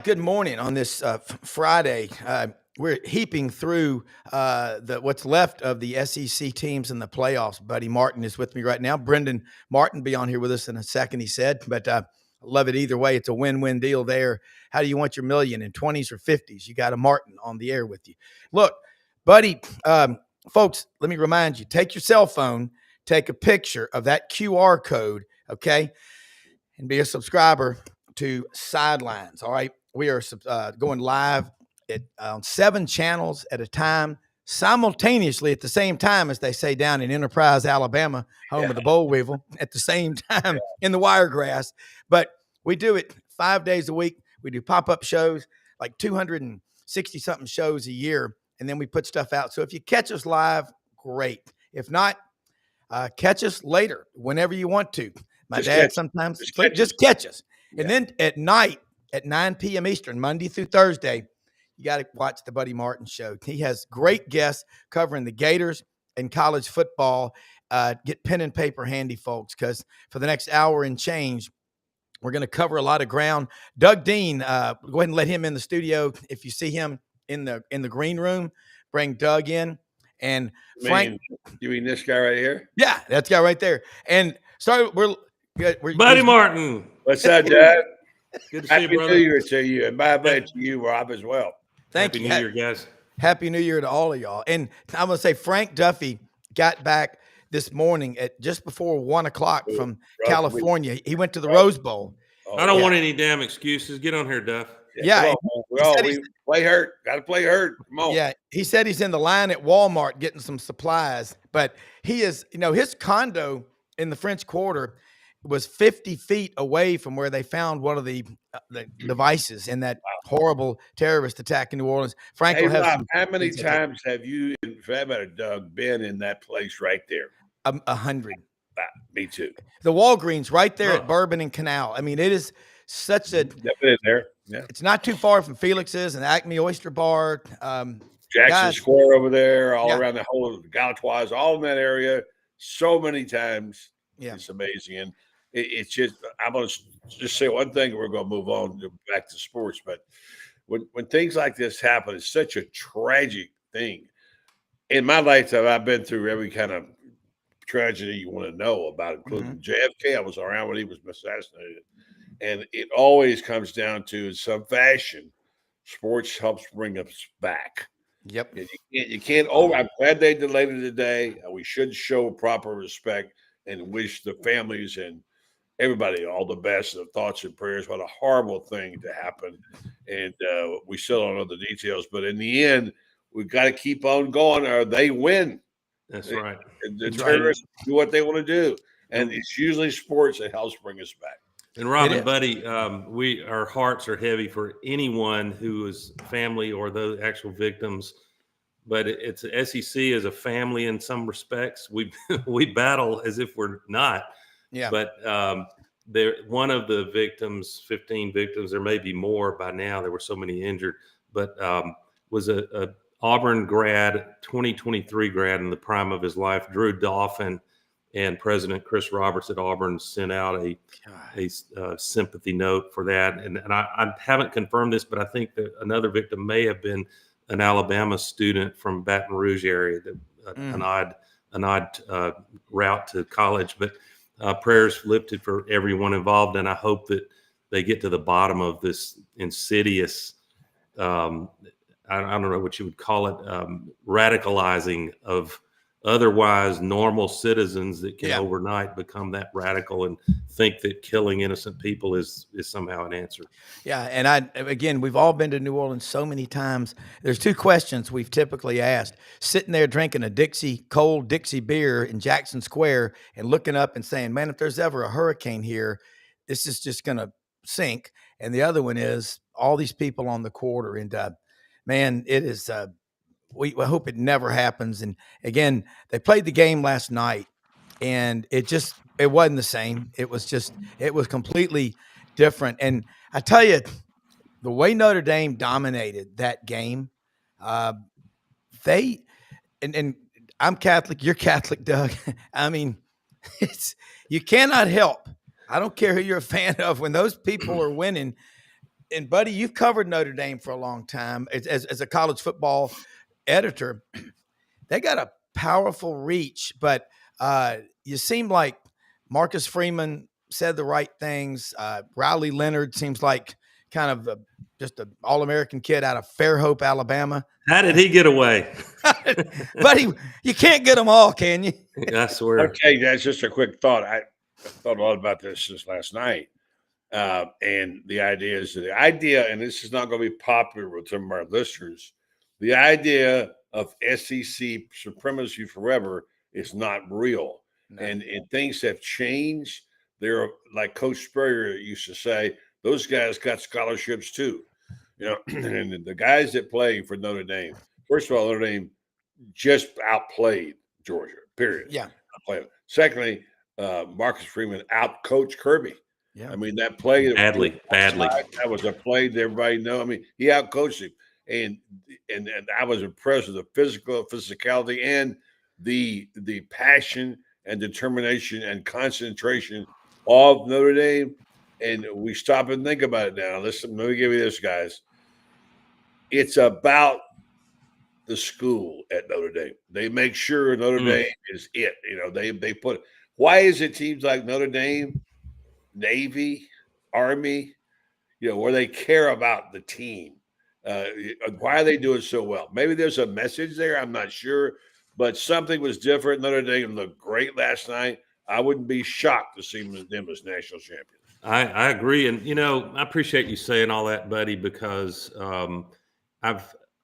Good morning on this Friday. We're heaping through what's left of the SEC teams in the playoffs. Buddy Martin is with me right now. Brenden Martin be on here with us in a second, he said. But I love it either way. It's a win-win deal there. How do you want your million, in 20s or 50s? You got a Martin on the air with you. Look, buddy, folks, let me remind you, take your cell phone, take a picture of that QR code, okay, and be a subscriber to Sidelines, all right? We are going live on 7 channels at a time, simultaneously at the same time, as they say down in Enterprise, Alabama, home of the boll weevil, at the same time in the Wiregrass. But we do it 5 days a week. We do pop-up shows, like 260-something shows a year, and then we put stuff out. So if you catch us live, great. If not, catch us later, whenever you want to. My dad sometimes just catch us. Yeah. And then at night, at 9 p.m. Eastern, Monday through Thursday, you got to watch the Buddy Martin Show. He has great guests covering the Gators and college football. Get pen and paper handy, folks, because for the next hour and change, we're going to cover a lot of ground. Doug Dean, go ahead and let him in the studio. If you see him in the green room, bring Doug in. And Frank, you mean this guy right here? Yeah, that guy right there. And sorry, we're Buddy Martin. What's up, Dad? Good to see you, brother. Happy New Year to you, and bye bye to you, Rob, as well. Thank you. Happy New Year, guys. Happy New Year to all of y'all. And I'm going to say Frank Duffy got back this morning at just before 1 o'clock from California. He went to the Rose Bowl. I don't want any damn excuses. Get on here, Duff. Yeah. We play hurt. Got to play hurt. Come on. Yeah. He said he's in the line at Walmart getting some supplies, but he is, his condo in the French Quarter was 50 feet away from where they found one of the devices in that horrible terrorist attack in New Orleans. Frank, Rob, how many times have you, for that matter, Doug, been in that place right there? 100. Me too. The Walgreens right there at Bourbon and Canal. I mean, it is such a. Definitely there. Yeah. It's not too far from Felix's and Acme Oyster Bar. Jackson Square over there, all around the whole of the Galatoirs, all in that area. So many times. Yeah. It's amazing. And it's just, I'm going to just say one thing, and we're going to move on back to sports. But when things like this happen, it's such a tragic thing. In my lifetime, I've been through every kind of tragedy you want to know about, including JFK. I was around when he was assassinated. And it always comes down to, in some fashion, sports helps bring us back. Yep. And you can't I'm glad they delayed it today. We should show proper respect and wish the families and everybody all the best and thoughts and prayers. What a horrible thing to happen. And we still don't know the details. But in the end, we've got to keep on going or they win. That's right. The terrorists do what they want to do. And it's usually sports that helps bring us back. And Rob and Buddy, our hearts are heavy for anyone who is family or the actual victims. But it's SEC as a family in some respects. We battle as if we're not. Yeah. But one of the victims, 15 victims, there may be more by now. There were so many injured, but was a Auburn grad, 2023 grad in the prime of his life, Drew Dauphin. And President Chris Roberts at Auburn sent out a sympathy note for that. And I haven't confirmed this, but I think that another victim may have been an Alabama student from Baton Rouge area, an odd route to college. But prayers lifted for everyone involved. And I hope that they get to the bottom of this insidious, I don't know what you would call it, radicalizing of otherwise normal citizens that can overnight become that radical and think that killing innocent people is somehow an answer. Yeah. And we've all been to New Orleans so many times. There's 2 questions we've typically asked: sitting there drinking a cold Dixie beer in Jackson Square and looking up and saying, man, if there's ever a hurricane here, this is just going to sink. And the other one is all these people on the quarter. And man, it is, we hope it never happens. And again, they played the game last night and it wasn't the same. It was completely different. And I tell you, the way Notre Dame dominated that game, and I'm Catholic, you're Catholic, Doug. I mean, you cannot help. I don't care who you're a fan of. When those people are winning, And Buddy, you've covered Notre Dame for a long time as a college football editor. They got a powerful reach, but you seem like Marcus Freeman said the right things. Riley Leonard seems like kind of just an All-American kid out of Fairhope, Alabama. How did he get away? Buddy, you can't get them all, can you? I swear. Okay, that's just a quick thought. I thought a lot about this since last night. And the idea, and this is not going to be popular with some of our listeners, the idea of SEC supremacy forever is not real. No. And things have changed. They're like Coach Spurrier used to say, those guys got scholarships too. And the guys that play for Notre Dame, first of all, Notre Dame just outplayed Georgia, period. Yeah. Outplayed. Secondly, Marcus Freeman outcoached Kirby. Yeah. I mean, that play badly. That was a play that everybody know. I mean, he outcoached him. And I was impressed with the physicality and the passion and determination and concentration of Notre Dame. And we stop and think about it now. Listen, let me give you this, guys. It's about the school at Notre Dame. They make sure Notre Dame is it. They put. Why is it teams like Notre Dame, Navy, Army, where they care about the team? Why are they doing so well? Maybe there's a message there. I'm not sure, but something was different. Notre Dame looked great last night. I wouldn't be shocked to see them as national champions. I agree. And, I appreciate you saying all that, buddy, because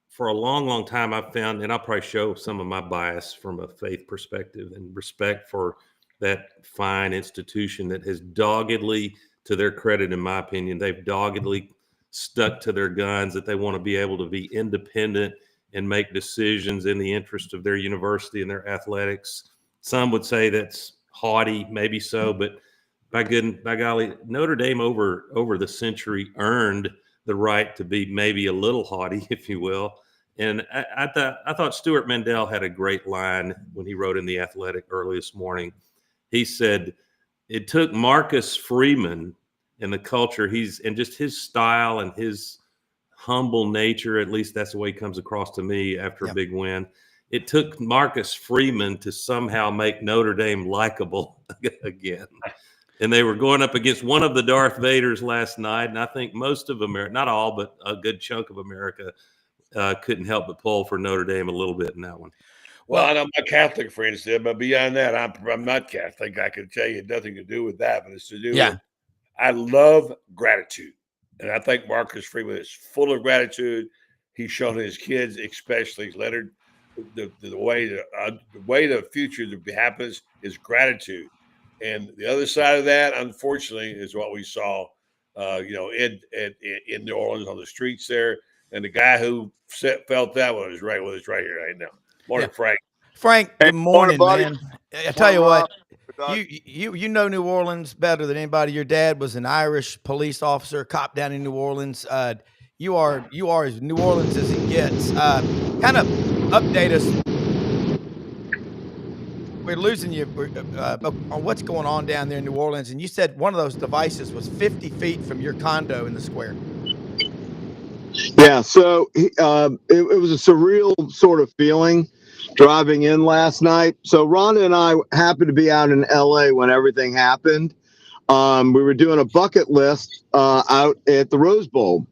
for a long, long time, I've found, and I'll probably show some of my bias from a faith perspective and respect for that fine institution that has doggedly, to their credit, in my opinion, they've doggedly stuck to their guns, that they want to be able to be independent and make decisions in the interest of their university and their athletics. Some would say that's haughty, maybe so, but by golly, Notre Dame over the century earned the right to be maybe a little haughty, if you will. And I thought Stuart Mandel had a great line when he wrote in The Athletic early this morning. He said, it took Marcus Freeman and the culture and just his style and his humble nature, at least that's the way he comes across to me after a big win. It took Marcus Freeman to somehow make Notre Dame likable again. And they were going up against one of the Darth Vaders last night. And I think most of America, not all, but a good chunk of America couldn't help but pull for Notre Dame a little bit in that one. Well, I know my Catholic friends did, but beyond that, I'm not Catholic. I can tell you nothing to do with that, but it's to do with, I love gratitude. And I think Marcus Freeman is full of gratitude. He's shown his kids, especially Leonard, the way the future happens is gratitude. And the other side of that, unfortunately, is what we saw, in New Orleans on the streets there. And the guy who felt that one is right here right now. Morning, Frank. Frank, good morning, man. I tell you what, you know New Orleans better than anybody. Your dad was an Irish police officer, cop down in New Orleans. You are as New Orleans as it gets. Kind of update us. We're losing you on what's going on down there in New Orleans. And you said one of those devices was 50 feet from your condo in the square. Yeah, so it was a surreal sort of feeling driving in last night. So Rhonda and I happened to be out in LA when everything happened. We were doing a bucket list out at the Rose Bowl.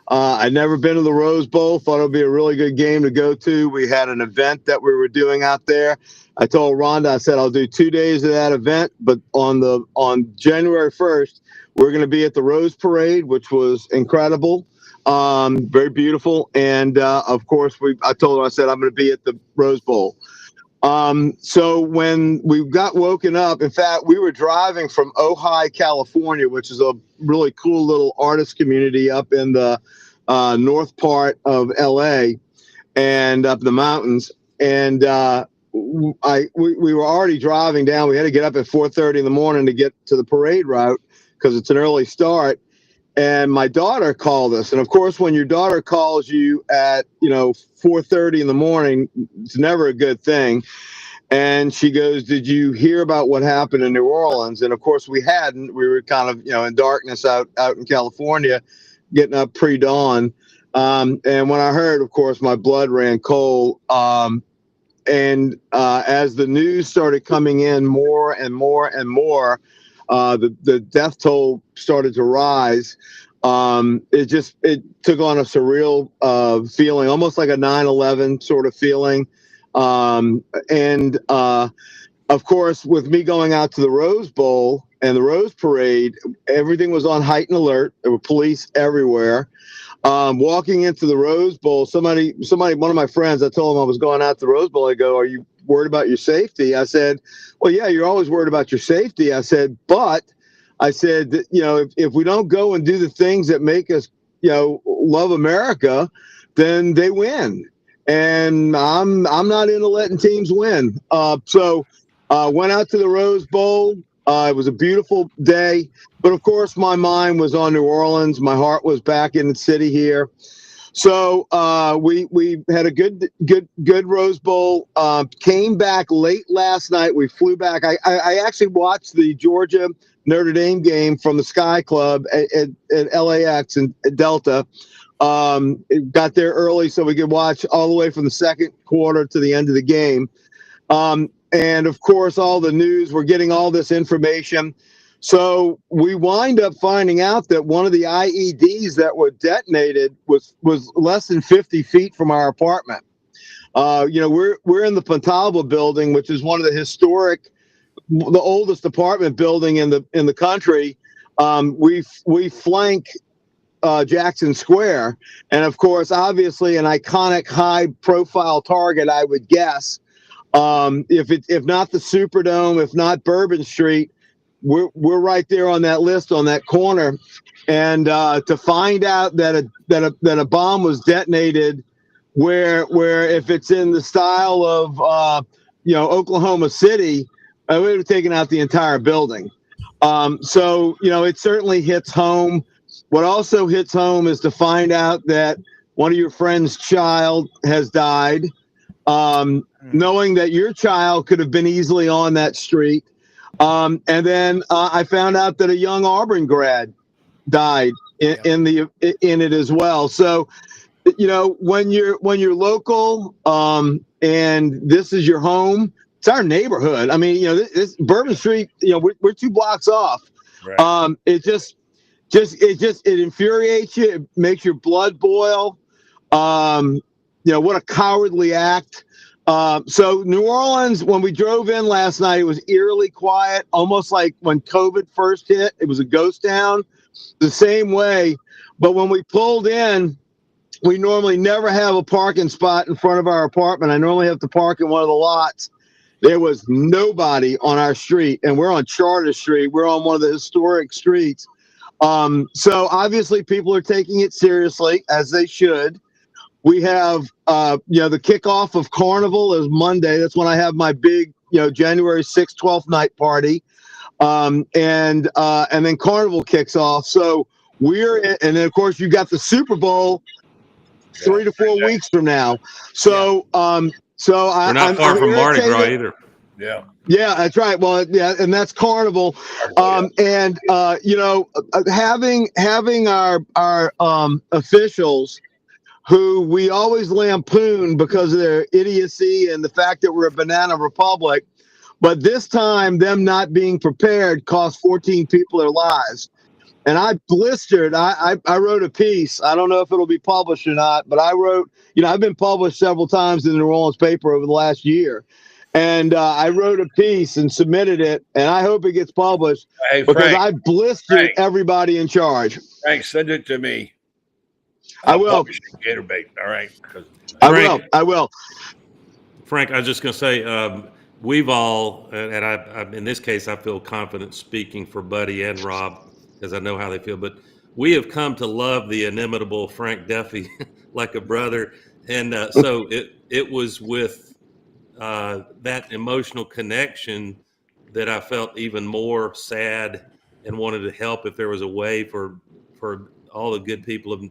I'd never been to the Rose Bowl, thought it would be a really good game to go to. We had an event that we were doing out there. I told Rhonda, I said, I'll do 2 days of that event, but on January 1st, we're going to be at the Rose Parade, which was incredible. Very beautiful. And, of course, I told her, I said, I'm going to be at the Rose Bowl. So when we got woken up, in fact, we were driving from Ojai, California, which is a really cool little artist community up in the north part of LA and up the mountains. And we were already driving down. We had to get up at 4:30 in the morning to get to the parade route because it's an early start. And my daughter called us. And of course, when your daughter calls you at, 4:30 in the morning, it's never a good thing. And she goes, did you hear about what happened in New Orleans? And of course we hadn't. We were kind of, in darkness out in California. getting up pre-dawn. And when I heard, of course, my blood ran cold. And as the news started coming in more and more and more, the death toll started to rise. It took on a surreal feeling, almost like a 9/11 sort of feeling. Of course, with me going out to the Rose Bowl and the Rose Parade, everything was on heightened alert. There were police everywhere. Walking into the Rose Bowl, somebody, one of my friends, I told him I was going out to the Rose Bowl. I go, "Are you worried about your safety?" I said, "Well, yeah, you're always worried about your safety." I said, "But," I said, that, if we don't go and do the things that make us, love America, then they win. And I'm not into letting teams win. So went out to the Rose Bowl. It was a beautiful day, but of course my mind was on New Orleans. My heart was back in the city here. So we had a good Rose Bowl. Came back late last night. We flew back. I actually watched the Georgia Notre Dame game from the Sky Club at LAX and Delta. Got there early so we could watch all the way from the second quarter to the end of the game. And of course, all the news, we're getting all this information. So we wind up finding out that one of the IEDs that were detonated was less than 50 feet from our apartment. We're in the Pontalba building, which is one of the oldest apartment building in the country. We flank Jackson Square, and of course, obviously, an iconic high-profile target, I would guess. If not the Superdome, if not Bourbon Street, we're right there on that list on that corner. And to find out that a bomb was detonated, where if it's in the style of Oklahoma City, we would have taken out the entire building. So it certainly hits home. What also hits home is to find out that one of your friend's child has died. Knowing that your child could have been easily on that street. And then I found out that a young Auburn grad died in it as well. So, when you're local, and this is your home, it's our neighborhood. I mean, this Bourbon Street, we're 2 blocks off. Right. It infuriates you. It makes your blood boil. What a cowardly act. So New Orleans, when we drove in last night, it was eerily quiet, almost like when COVID first hit. It was a ghost town, the same way. But when we pulled in, we normally never have a parking spot in front of our apartment. I normally have to park in one of the lots. There was nobody on our street, and we're on Charter Street. We're on one of the historic streets. So obviously people are taking it seriously, as they should. We have, the kickoff of Carnival is Monday. That's when I have my big, January 6th, 12th night party. And then Carnival kicks off. So and then of course you got the Super Bowl 3 to 4 weeks from now. So, we're not far from Mardi Gras either. Yeah. Yeah, that's right. Well, yeah, and that's Carnival. Having our officials, who we always lampoon because of their idiocy and the fact that we're a banana republic. But this time, them not being prepared cost 14 people their lives. And I wrote a piece. I don't know if it'll be published or not, but I wrote, I've been published several times in the New Orleans paper over the last year. And I wrote a piece and submitted it, and I hope it gets published because I blistered everybody in charge. Frank, send it to me. I will. GatorBait, all right? I will. Frank, I was just going to say, we've all, and I, in this case, I feel confident speaking for Buddy and Rob because I know how they feel, but we have come to love the inimitable Frank Duffy like a brother. And so it was with that emotional connection that I felt even more sad and wanted to help if there was a way for all the good people of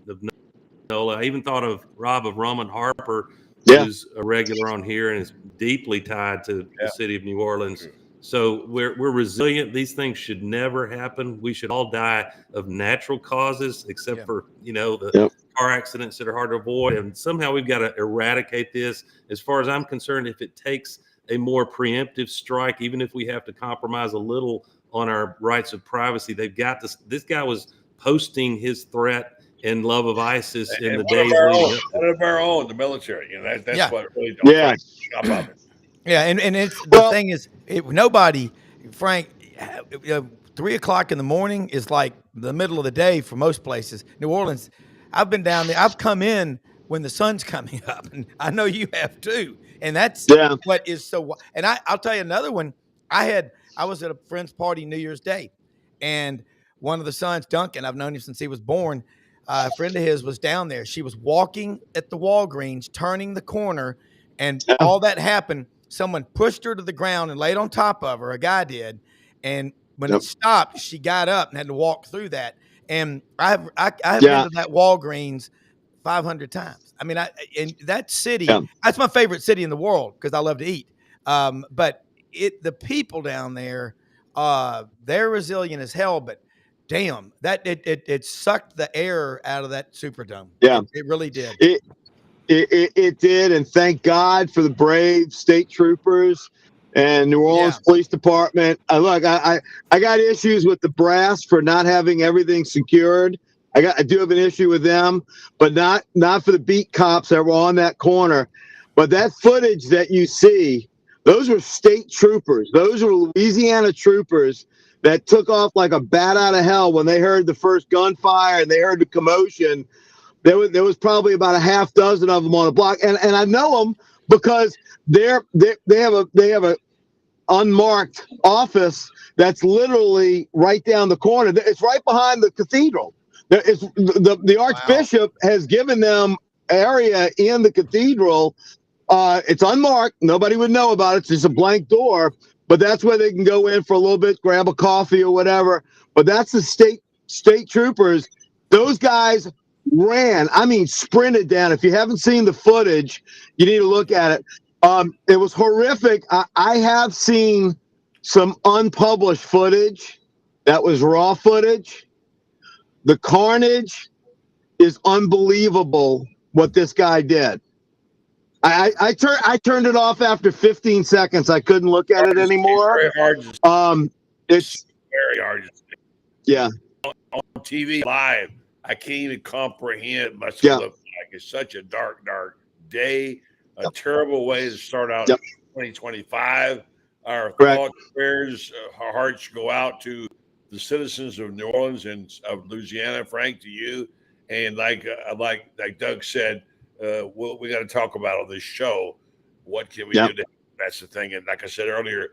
NOLA. I even thought of Rob of Roman Harper, who's a regular on here and is deeply tied to the city of New Orleans. So we're resilient. These things should never happen. We should all die of natural causes, except for, the car accidents that are hard to avoid. And somehow we've got to eradicate this. As far as I'm concerned, if it takes a more preemptive strike, even if we have to compromise a little on our rights of privacy, they've got to. This guy was posting his threat and love of ISIS in the days leading up. One of our own, the military. That's what really don't up it. Yeah, and it's the thing is, nobody, Frank, 3 o'clock in the morning is like the middle of the day for most places. New Orleans, I've been down there. I've come in when the sun's coming up, and I know you have too. And that's what is so. And I'll tell you another one. I was at a friend's party New Year's Day, and one of the sons, Duncan, I've known him since he was born. A friend of his was down there. She was walking at the Walgreens, turning the corner, and all that happened. Someone pushed her to the ground and laid on top of her. A guy did. And when it stopped, she got up and had to walk through that. And I've been to that Walgreens 500 times. I mean, in that city, that's my favorite city in the world because I love to eat. But the people down there, they're resilient as hell, but damn, that it sucked the air out of that Superdome. Yeah. It really did. It did, and thank God for the brave state troopers and New Orleans Police Department. Look, I got issues with the brass for not having everything secured. I do have an issue with them, but not for the beat cops that were on that corner. But that footage that you see, those were state troopers. Those were Louisiana troopers that took off like a bat out of hell when they heard the first gunfire and they heard the commotion. There was probably about a half dozen of them on the block, and I know them because they have a unmarked office that's literally right down the corner. It's right behind the cathedral. The Archbishop has given them area in the cathedral. It's unmarked. Nobody would know about it. It's just a blank door, but that's where they can go in for a little bit, grab a coffee or whatever. But that's the state troopers. Those guys sprinted down. If you haven't seen the footage, you need to look at it. It was horrific. I have seen some unpublished footage that was raw footage. The carnage is unbelievable what this guy did. I turned it off after 15 seconds. I couldn't look at it anymore. It's very hard to see. It's very hard to see. Yeah. On TV live, I can't even comprehend what it looks like. It's such a dark day, a terrible way to start out 2025. Our thoughts, prayers, our hearts go out to the citizens of New Orleans and of Louisiana. Frank, to you, and like Doug said, we got to talk about on this show. What can we do? That's the thing. And like I said earlier,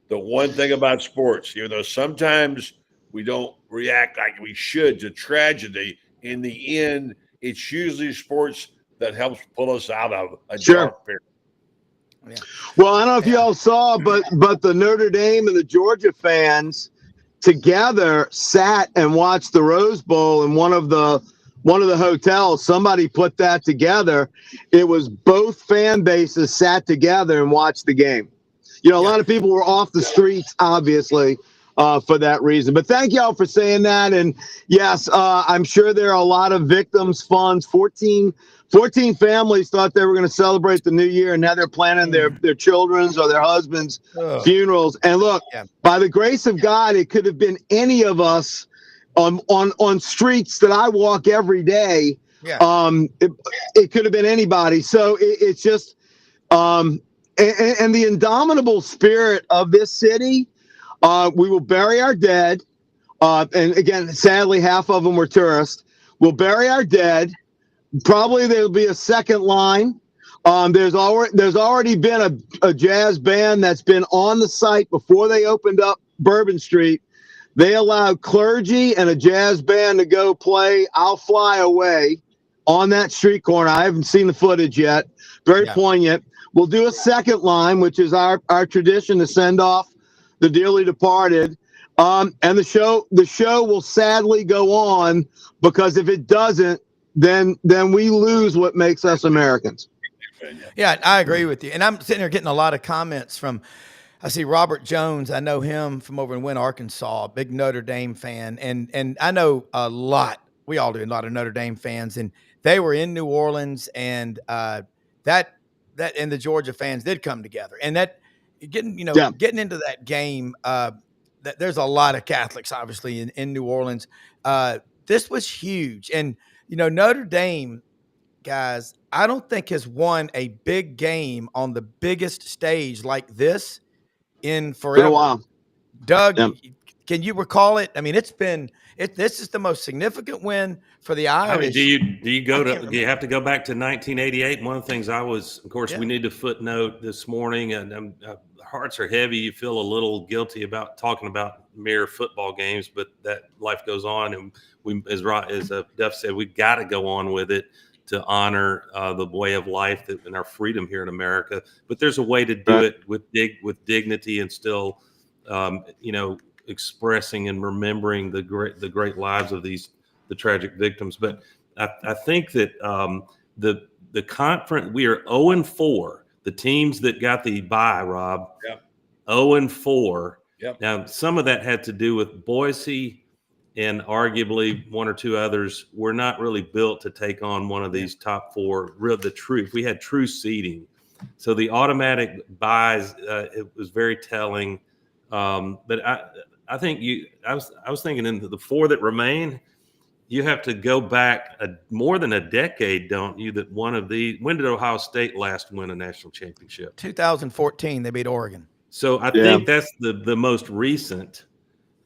the one thing about sports, even though sometimes we don't react like we should to tragedy, in the end, it's usually sports that helps pull us out of a dark period. Yeah. Well, I don't know if y'all saw, but the Notre Dame and the Georgia fans together sat and watched the Rose Bowl in one of the hotels. Somebody put that together. It was both fan bases sat together and watched the game. A lot of people were off the streets, obviously, for that reason. But thank y'all for saying that. And yes, I'm sure there are a lot of victims' funds. 14 families thought they were going to celebrate the new year, and now they're planning their children's or their husband's funerals. And look, by the grace of God, it could have been any of us on streets that I walk every day. It could have been anybody. So it's just and the indomitable spirit of this city. We will bury our dead. And again, sadly, half of them were tourists. We'll bury our dead. Probably there'll be a second line. There's already been a jazz band that's been on the site before they opened up Bourbon Street. They allowed clergy and a jazz band to go play I'll Fly Away on that street corner. I haven't seen the footage yet. Very poignant. We'll do a second line, which is our tradition to send off the dearly departed. And the show will sadly go on, because if it doesn't, then we lose what makes us Americans. Yeah, I agree with you. And I'm sitting here getting a lot of comments from I see Robert Jones. I know him from over in Wynne, Arkansas, big Notre Dame fan. And I know a lot. We all do a lot of Notre Dame fans. And they were in New Orleans, and that and the Georgia fans did come together. And that getting into that game, there's a lot of Catholics, obviously, in New Orleans. This was huge. And, Notre Dame, guys, I don't think has won a big game on the biggest stage like this in forever. Been a while. Doug, can you recall it? I mean, this is the most significant win for the Irish. Do you have to go back to 1988? One of the things of course, we need to footnote this morning, and hearts are heavy. You feel a little guilty about talking about mere football games, but that life goes on, and we, as Duff said, we've got to go on with it to honor the way of life and our freedom here in America. But there's a way to do it with dignity and still, expressing and remembering the great lives of the tragic victims. But I think that the conference, we are 0-4. The teams that got the bye, Rob, 0-4. Yep. Now, some of that had to do with Boise, and arguably one or two others were not really built to take on one of these top four. We had true seeding. So the automatic buys, it was very telling. But I think I was thinking in the four that remain, you have to go back more than a decade, don't you? That one of these. When did Ohio State last win a national championship? 2014, they beat Oregon. So I think that's the most recent.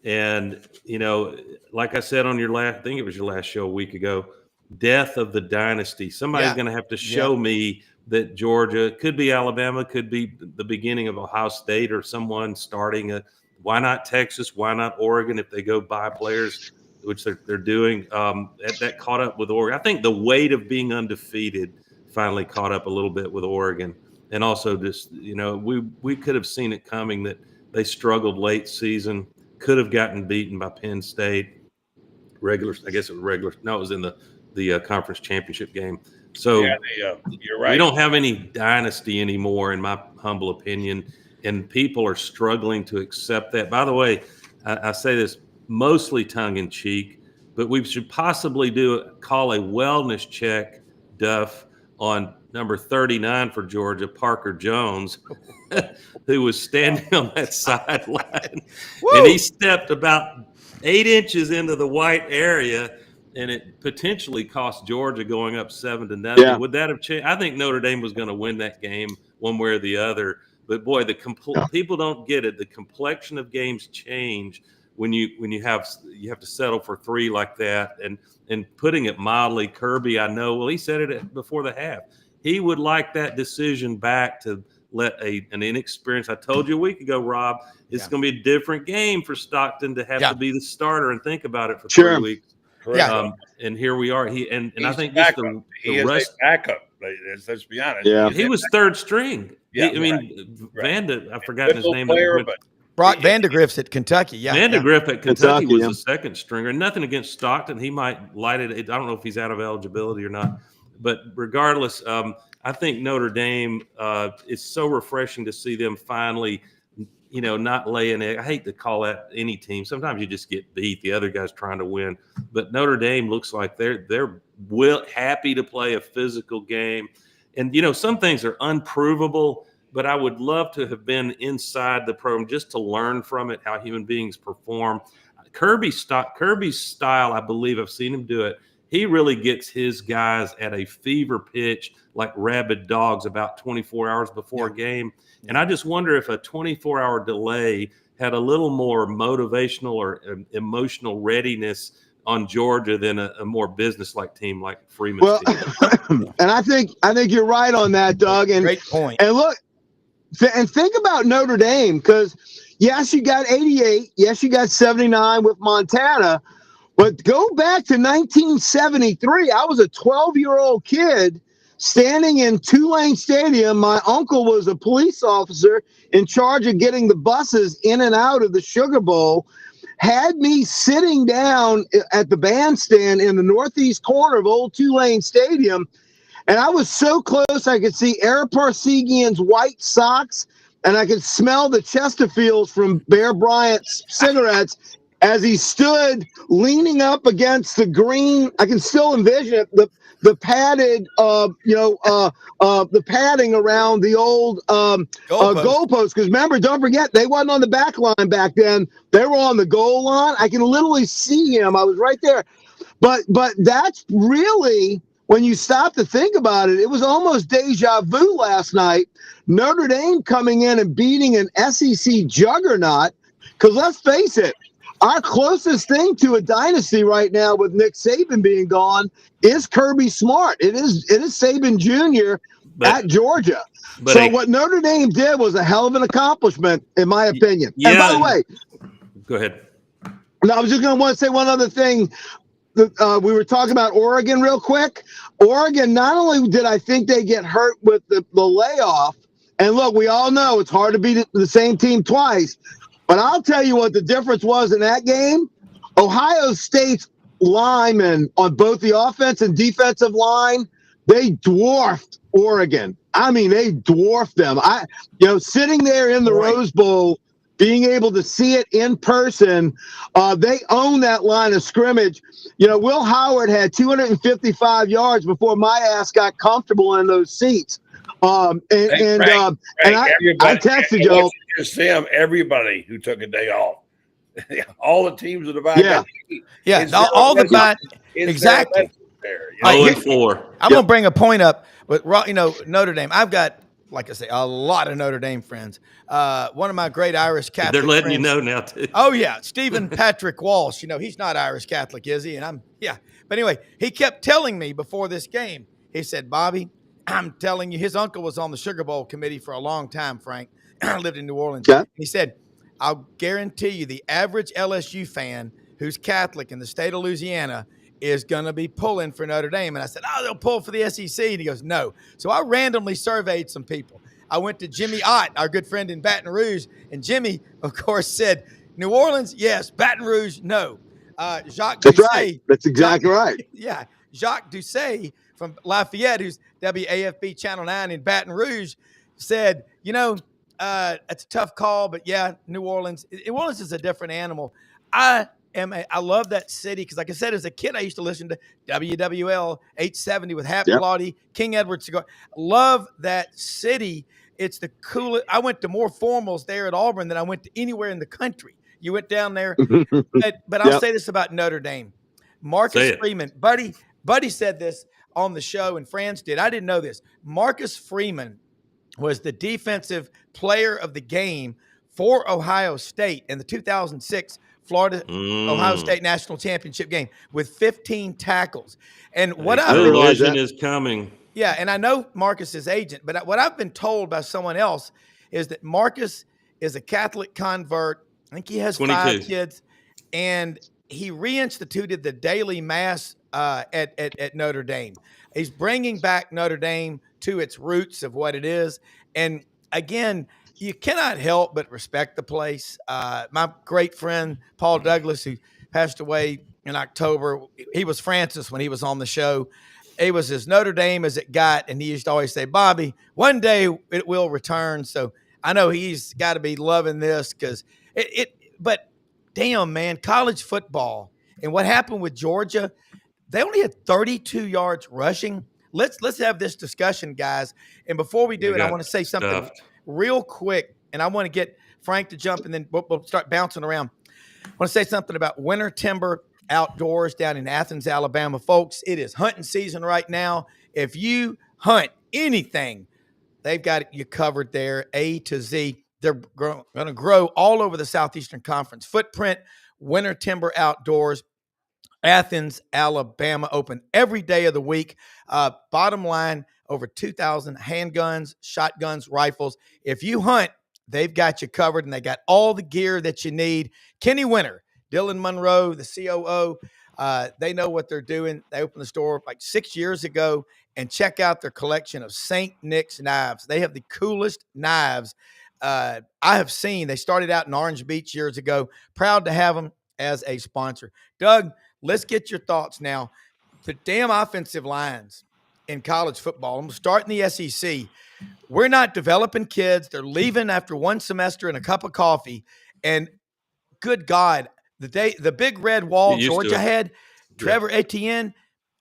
And, like I said on I think it was your last show a week ago, death of the dynasty. Somebody's going to have to show me that Georgia, could be Alabama, could be the beginning of Ohio State, or someone starting why not Texas? Why not Oregon if they go buy players, which they're doing? That caught up with Oregon. I think the weight of being undefeated finally caught up a little bit with Oregon. And also just, we could have seen it coming that they struggled late season, could have gotten beaten by Penn State. I guess it was regular. No, it was in the conference championship game. So you're right. We don't have any dynasty anymore, in my humble opinion, and people are struggling to accept that. By the way, I say this mostly tongue in cheek, but we should possibly call a wellness check, Duff, on number 39 for Georgia, Parker Jones, who was standing on that sideline. And he stepped about 8 inches into the white area, and it potentially cost Georgia going up 7-0. Yeah. Would that have changed? I think Notre Dame was going to win that game one way or the other. But boy, people don't get it. The complexion of games change when you have to settle for 3 like that. And putting it mildly, Kirby, I know. Well, he said it before the half. He would like that decision back to let an inexperienced. I told you a week ago, Rob, it's going to be a different game for Stockton to have to be the starter and think about it for 3 weeks. And here we are. And I think just the rest backup. Let's be honest. Yeah, he was third string. Yeah, I forgot his name. Brock Vandegrift's at Kentucky. Yeah, Vandegrift at Kentucky was the second stringer. Nothing against Stockton. He might light it. I don't know if he's out of eligibility or not. But regardless, I think Notre Dame. It's so refreshing to see them finally, not laying it. I hate to call that any team. Sometimes you just get beat. The other guy's trying to win. But Notre Dame looks like they're happy to play a physical game. And, some things are unprovable, but I would love to have been inside the program just to learn from it, how human beings perform. Kirby's style, I believe I've seen him do it. He really gets his guys at a fever pitch like rabid dogs about 24 hours before a game. And I just wonder if a 24-hour delay had a little more motivational or emotional readiness on Georgia than a more business-like team like Freeman's team. And I think you're right on that, Doug. And great point. And look, and think about Notre Dame, because yes, you got 88. Yes, you got 79 with Montana. But go back to 1973. I was a 12-year-old kid standing in Tulane Stadium. My uncle was a police officer in charge of getting the buses in and out of the Sugar Bowl. Had me sitting down at the bandstand in the northeast corner of old Tulane Stadium, and I was so close I could see Eric Parsegian's white socks and I could smell the Chesterfields from Bear Bryant's cigarettes as he stood leaning up against the green. I can still envision it, the padded, the padding around the old goalpost. Because remember, don't forget, they wasn't on the back line back then. They were on the goal line. I can literally see him. I was right there. But that's really, when you stop to think about it, it was almost deja vu last night. Notre Dame coming in and beating an SEC juggernaut. Because let's face it, our closest thing to a dynasty right now with Nick Saban being gone is Kirby Smart. It is Saban Jr. at Georgia. So what Notre Dame did was a hell of an accomplishment, in my opinion. Yeah. And by the way, go ahead. No, I was just going to want to say one other thing. We were talking about Oregon real quick. Oregon, not only did I think they get hurt with the layoff, and look, we all know it's hard to beat the same team twice, but I'll tell you what the difference was in that game. Ohio State's linemen on both the offense and defensive line, they dwarfed Oregon. I mean, they dwarfed them. Sitting there in the Rose Bowl, being able to see it in person, they own that line of scrimmage. Will Howard had 255 yards before my ass got comfortable in those seats. I texted Joe. Just Sam, everybody who took a day off, all the teams of the back. All the back. Exactly. 0-4. I'm going to bring a point up with Notre Dame. I've got, like I say, a lot of Notre Dame friends. One of my great Irish Catholic They're letting friends, you know now, too. Oh, yeah. Stephen Patrick Walsh. He's not Irish Catholic, is he? And But anyway, he kept telling me before this game, he said, Bobby, I'm telling you, his uncle was on the Sugar Bowl committee for a long time, Frank. Lived in New Orleans. Yeah. He said, I'll guarantee you the average LSU fan who's Catholic in the state of Louisiana is going to be pulling for Notre Dame. And I said, they'll pull for the SEC. And he goes, no. So I randomly surveyed some people. I went to Jimmy Ott, our good friend in Baton Rouge. And Jimmy, of course, said, New Orleans, yes. Baton Rouge, no. Jacques That's Doucet. right. That's exactly right. Yeah. Jacques Doucet from Lafayette, who's WAFB Channel 9 in Baton Rouge, said, it's a tough call, but yeah, New Orleans is a different animal. I love that city because, like I said, as a kid, I used to listen to WWL 870 with Hap Galati, King Edward Cigar. Love that city. It's the coolest. I went to more formals there at Auburn than I went to anywhere in the country. You went down there. But I'll say this about Notre Dame. Marcus Freeman, Buddy said this on the show, and Franz did. I didn't know this. Marcus Freeman was the defensive player of the game for Ohio State in the 2006 Florida-Ohio State National Championship game with 15 tackles. And what I realize is coming. Yeah, and I know Marcus's agent, but what I've been told by someone else is that Marcus is a Catholic convert. I think he has 5 kids, and he reinstituted the daily mass at Notre Dame. He's bringing back Notre Dame to its roots of what it is. And again, you cannot help but respect the place. My great friend, Paul Douglas, who passed away in October, he was Francis when he was on the show. It was as Notre Dame as it got. And he used to always say, Bobby, one day it will return. So I know he's got to be loving this because but damn, man, college football and what happened with Georgia, they only had 32 yards rushing. Let's have this discussion, guys. And before we do it, I want to say something real quick, and I want to get Frank to jump, and then we'll start bouncing around. I want to say something about Winter Timber Outdoors down in Athens, Alabama. Folks, it is hunting season right now. If you hunt anything, they've got you covered there, A to Z. They're going to grow all over the Southeastern Conference footprint. Winter Timber Outdoors, Athens, Alabama, open every day of the week. Bottom line, over 2,000 handguns, shotguns, rifles. If you hunt, they've got you covered, and they got all the gear that you need. Kenny Winter, Dylan Monroe, the COO, they know what they're doing. They opened the store like 6 years ago, and check out their collection of St. Nick's knives. They have the coolest knives I have seen. They started out in Orange Beach years ago. Proud to have them as a sponsor. Doug, let's get your thoughts now. The damn offensive lines in college football. I'm starting the SEC. We're not developing kids. They're leaving after one semester and a cup of coffee. And good God, the big red wall Georgia had, Trevor Etienne.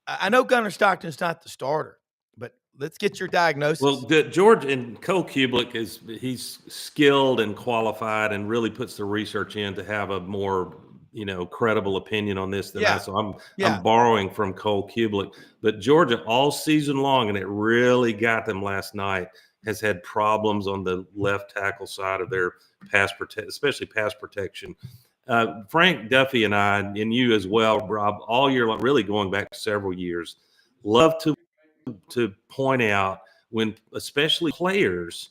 I know Gunnar Stockton's not the starter, but let's get your diagnosis. Well, George and Cole Kublik he's skilled and qualified and really puts the research in to have a more credible opinion on this than I. So I'm borrowing from Cole Kublik, but Georgia all season long, and it really got them last night, has had problems on the left tackle side of their especially pass protection. Frank Duffy and I, and you as well, Rob, all year long, really going back several years, love to point out when especially players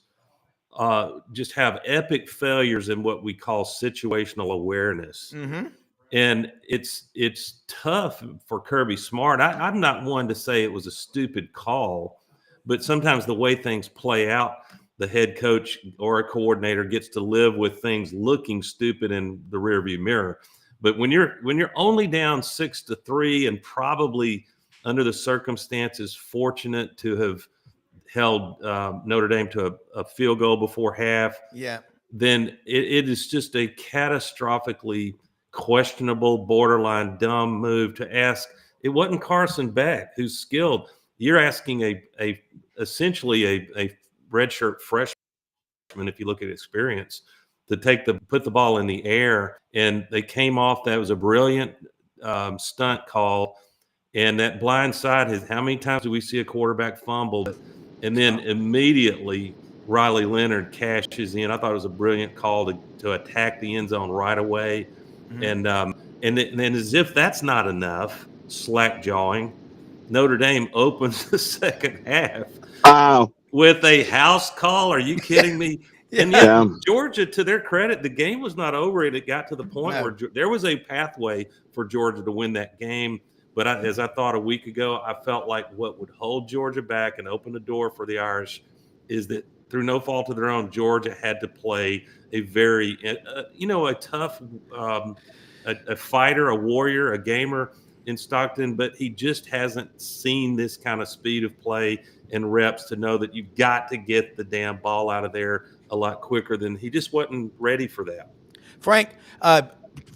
just have epic failures in what we call situational awareness. Mm-hmm. And it's tough for Kirby Smart. I'm not one to say it was a stupid call, but sometimes the way things play out, the head coach or a coordinator gets to live with things looking stupid in the rearview mirror. But when you're only down 6-3 and probably under the circumstances fortunate to have held Notre Dame to a field goal before half, then it is just a catastrophically questionable, borderline dumb move to ask. It wasn't Carson Beck, who's skilled. You're asking essentially a redshirt freshman, if you look at experience, to put the ball in the air, and they came off. That was a brilliant stunt call, and that blind side has. How many times do we see a quarterback fumble, and then immediately Riley Leonard cashes in? I thought it was a brilliant call to attack the end zone right away, and then as if that's not enough, slack jawing, Notre Dame opens the second half. Wow. With a house call. Are you kidding me? And yet, Georgia, to their credit, the game was not over. It got to the point where there was a pathway for Georgia to win that game. But as I thought a week ago, I felt like what would hold Georgia back and open the door for the Irish is that through no fault of their own, Georgia had to play a very, a tough, a fighter, a warrior, a gamer in Stockton, but he just hasn't seen this kind of speed of play and reps to know that you've got to get the damn ball out of there a lot quicker than he just wasn't ready for that. Frank,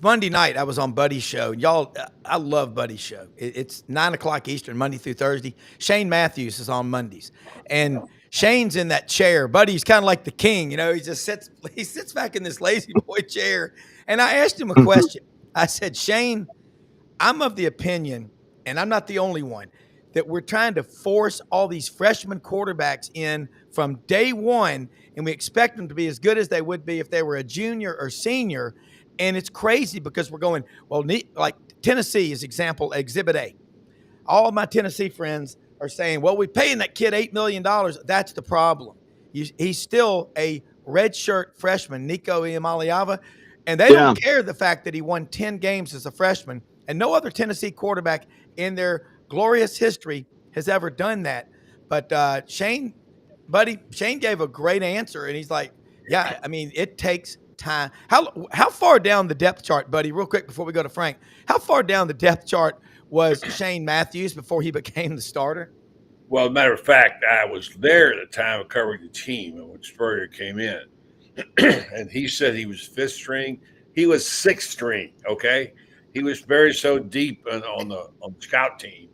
Monday night I was on Buddy's show. Y'all, I love Buddy's show. It's 9:00 Eastern, Monday through Thursday. Shane Matthews is on Mondays, and Shane's in that chair. Buddy's kind of like the king, he just sits back in this lazy boy chair. And I asked him a question. I said, Shane, I'm of the opinion, and I'm not the only one, that we're trying to force all these freshman quarterbacks in from day one, and we expect them to be as good as they would be if they were a junior or senior. And it's crazy because we're going, like Tennessee is exhibit A. All of my Tennessee friends are saying, well, we're paying that kid $8 million. That's the problem. He's still a redshirt freshman, Nico Iamaleava, and they don't care the fact that he won 10 games as a freshman, and no other Tennessee quarterback in their glorious history has ever done that. But Shane gave a great answer, and he's like, it takes time. How far down the depth chart, Buddy, real quick before we go to Frank, how far down the depth chart was Shane Matthews before he became the starter? Well, matter of fact, I was there at the time of covering the team when Spurrier came in, and he said he was fifth string. He was sixth string, okay? He was buried so deep on the scout team.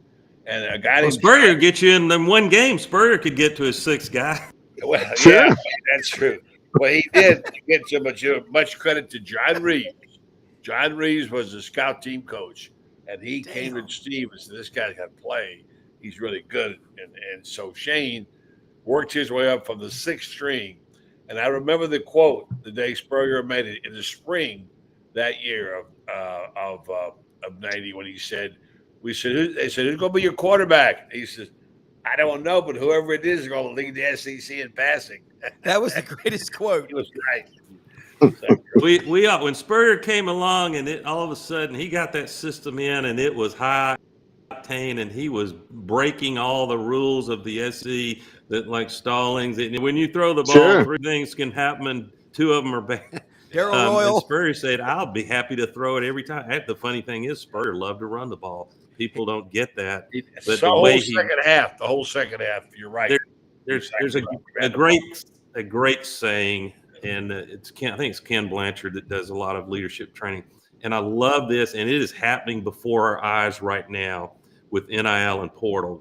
And a guy named Spurrier get you in them one game. Spurrier could get to his sixth guy. Well, yeah, that's true. Well, he did get so much credit to John Reeves. John Reeves was the scout team coach, and he came to Steve and said, this guy's got to play. He's really good. And so Shane worked his way up from the sixth string. And I remember the quote the day Spurrier made it in the spring that year of 90 when he said, they said, who's going to be your quarterback? He says, I don't know, but whoever it is going to lead the SEC in passing. That was the greatest quote. He was right. When Spurrier came along and all of a sudden he got that system in and it was high octane and he was breaking all the rules of the SEC that like Stallings. And when you throw the ball, three things can happen and two of them are bad. Darryl Royal. And Spurrier said, I'll be happy to throw it every time. The funny thing is Spurrier loved to run the ball. People don't get that. But the whole second half, you're right. There's a great saying, and I think it's Ken Blanchard that does a lot of leadership training. And I love this, and it is happening before our eyes right now with NIL and portal.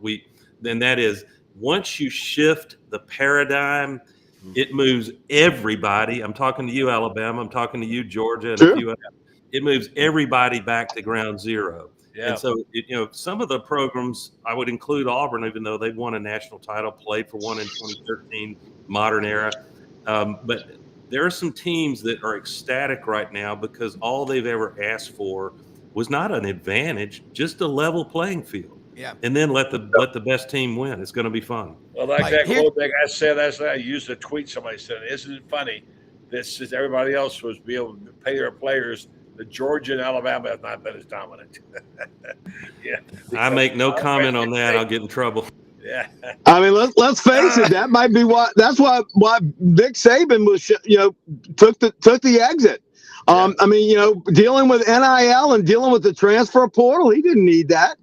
And that is, once you shift the paradigm, it moves everybody. I'm talking to you, Alabama. I'm talking to you, Georgia, and sure. a few others. It moves everybody back to ground zero. Yeah. And so, some of the programs, I would include Auburn, even though they've won a national title, played for one in 2013, modern era. But there are some teams that are ecstatic right now because all they've ever asked for was not an advantage, just a level playing field. Yeah. And then let the best team win. It's going to be fun. Well, like that quote that I said last night, I used a tweet. Somebody said, "Isn't it funny? This is everybody else was be able to pay their players. The Georgia and Alabama have not been as dominant." Yeah. I make no comment on that. I'll get in trouble. Yeah. I mean, let's face it. That might be why. That's why Nick Saban was, took the exit. I mean, dealing with NIL and dealing with the transfer portal, he didn't need that.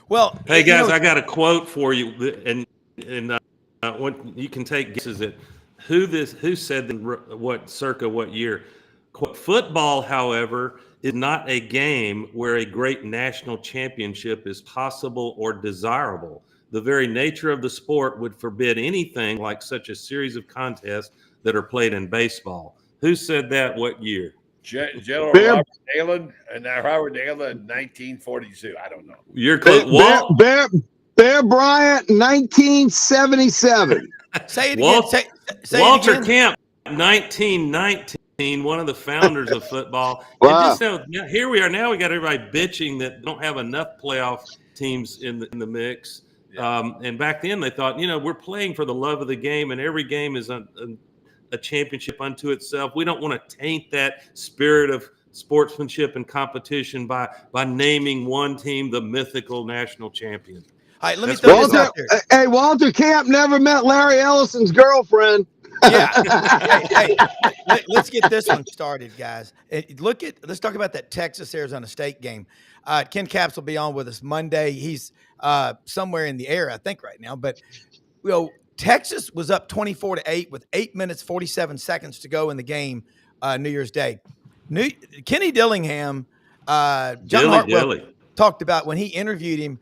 Well, hey guys, I got a quote for you, and what you can take guesses at who said circa what year. Quote, football, however, is not a game where a great national championship is possible or desirable. The very nature of the sport would forbid anything like such a series of contests that are played in baseball. Who said that? What year? General Robert Dalen, and Robert Dalen in 1942. I don't know. You're close. Bear Bryant, 1977. Say it again. Say Walter it again. Camp, 1919. One of the founders of football. Wow. And here we are now. We got everybody bitching that don't have enough playoff teams in the mix. Yeah. And back then they thought, we're playing for the love of the game, and every game is a championship unto itself. We don't want to taint that spirit of sportsmanship and competition by naming one team the mythical national champion. All right, let me throw this out there. Hey, Walter Camp never met Larry Ellison's girlfriend. Yeah. hey, let's get this one started, guys. Let's talk about that Texas-Arizona State game. Ken Capps will be on with us Monday. He's somewhere in the air, I think, right now. But Texas was up 24-8 with 8 minutes 47 seconds to go in the game New Year's Day. Kenny Dillingham, John Hartwell talked about when he interviewed him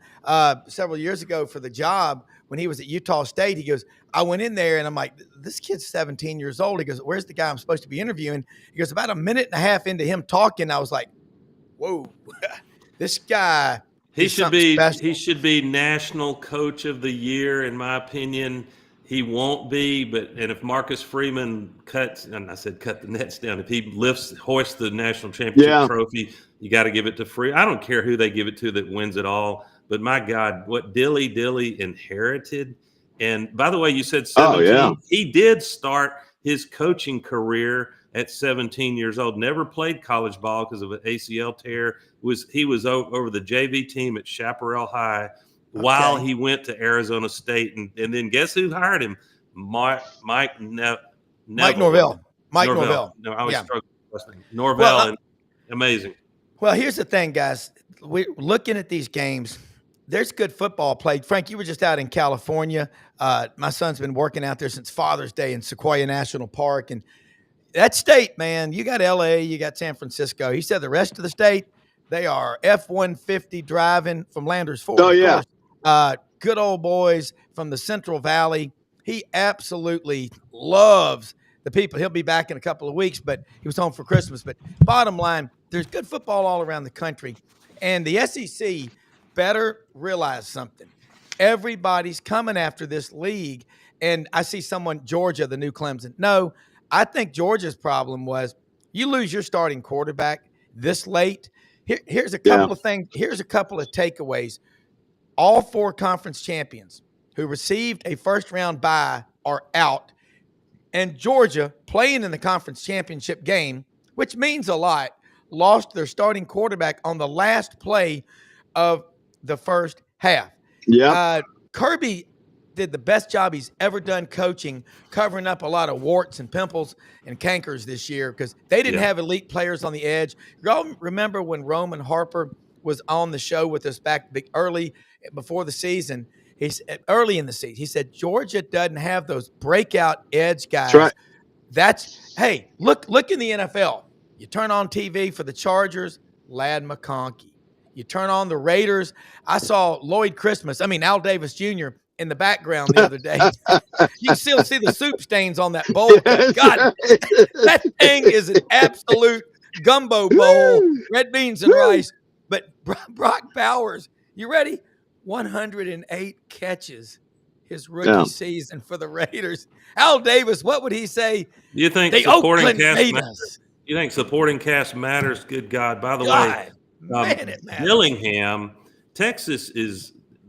several years ago for the job when he was at Utah State. He goes, I went in there and I'm like, this kid's 17 years old. He goes, where's the guy I'm supposed to be interviewing? He goes, about a minute and a half into him talking, I was like, whoa, this guy. He should be National Coach of the Year, in my opinion. He won't be, and if Marcus Freeman cut the nets down, if he hoists the national championship trophy, you got to give it to Free. I don't care who they give it to that wins it all, but my God, what Dilly inherited. And by the way, you said 17. Oh, yeah. He did start his coaching career at 17 years old. Never played college ball because of an ACL tear. He was over the JV team at Chaparral High while he went to Arizona State, and then guess who hired him? Mike Norvell. Mike Norvell. No, I was struggling with his name. Norvell, amazing. Well, here's the thing, guys. We're looking at these games. There's good football played. Frank, you were just out in California. My son's been working out there since Father's Day in Sequoia National Park, and that state, man, you got LA, you got San Francisco. He said the rest of the state, they are F-150 driving from Landers Ford. Oh, yeah. Good old boys from the Central Valley. He absolutely loves the people. He'll be back in a couple of weeks, but he was home for Christmas. But bottom line, there's good football all around the country. And the SEC better realize something. Everybody's coming after this league. And I see Georgia, the new Clemson. No, I think Georgia's problem was you lose your starting quarterback this late. Here's a couple of things. Here's a couple of takeaways. All four conference champions who received a first-round bye are out. And Georgia, playing in the conference championship game, which means a lot, lost their starting quarterback on the last play of the first half. Yeah. Kirby did the best job he's ever done coaching, covering up a lot of warts and pimples and cankers this year because they didn't have elite players on the edge. Y'all remember when Roman Harper was on the show with us back early before the season. He's early in the season. He said Georgia doesn't have those breakout edge guys. That's right. Hey, look in the NFL. You turn on TV for the Chargers, Ladd McConkey. You turn on the Raiders. I saw Al Davis Jr. in the background the other day. You can still see the soup stains on that bowl. God, that thing is an absolute gumbo bowl, red beans and rice. But Brock Bowers, you ready? 108 catches his rookie season for the Raiders. Al Davis, what would he say? You think supporting cast matters? You think supporting cast matters? Good God. By the way, it matters. Dillingham, Texas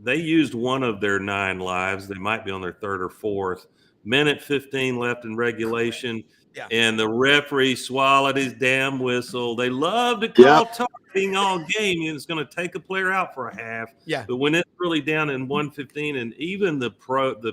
they used one of their 9 lives. They might be on their 3rd or 4th. Minute 15 left in regulation. Yeah. And the referee swallowed his damn whistle. They love to call targeting all game, and it's going to take a player out for a half. Yeah. But when it's really down in 1:15, and even the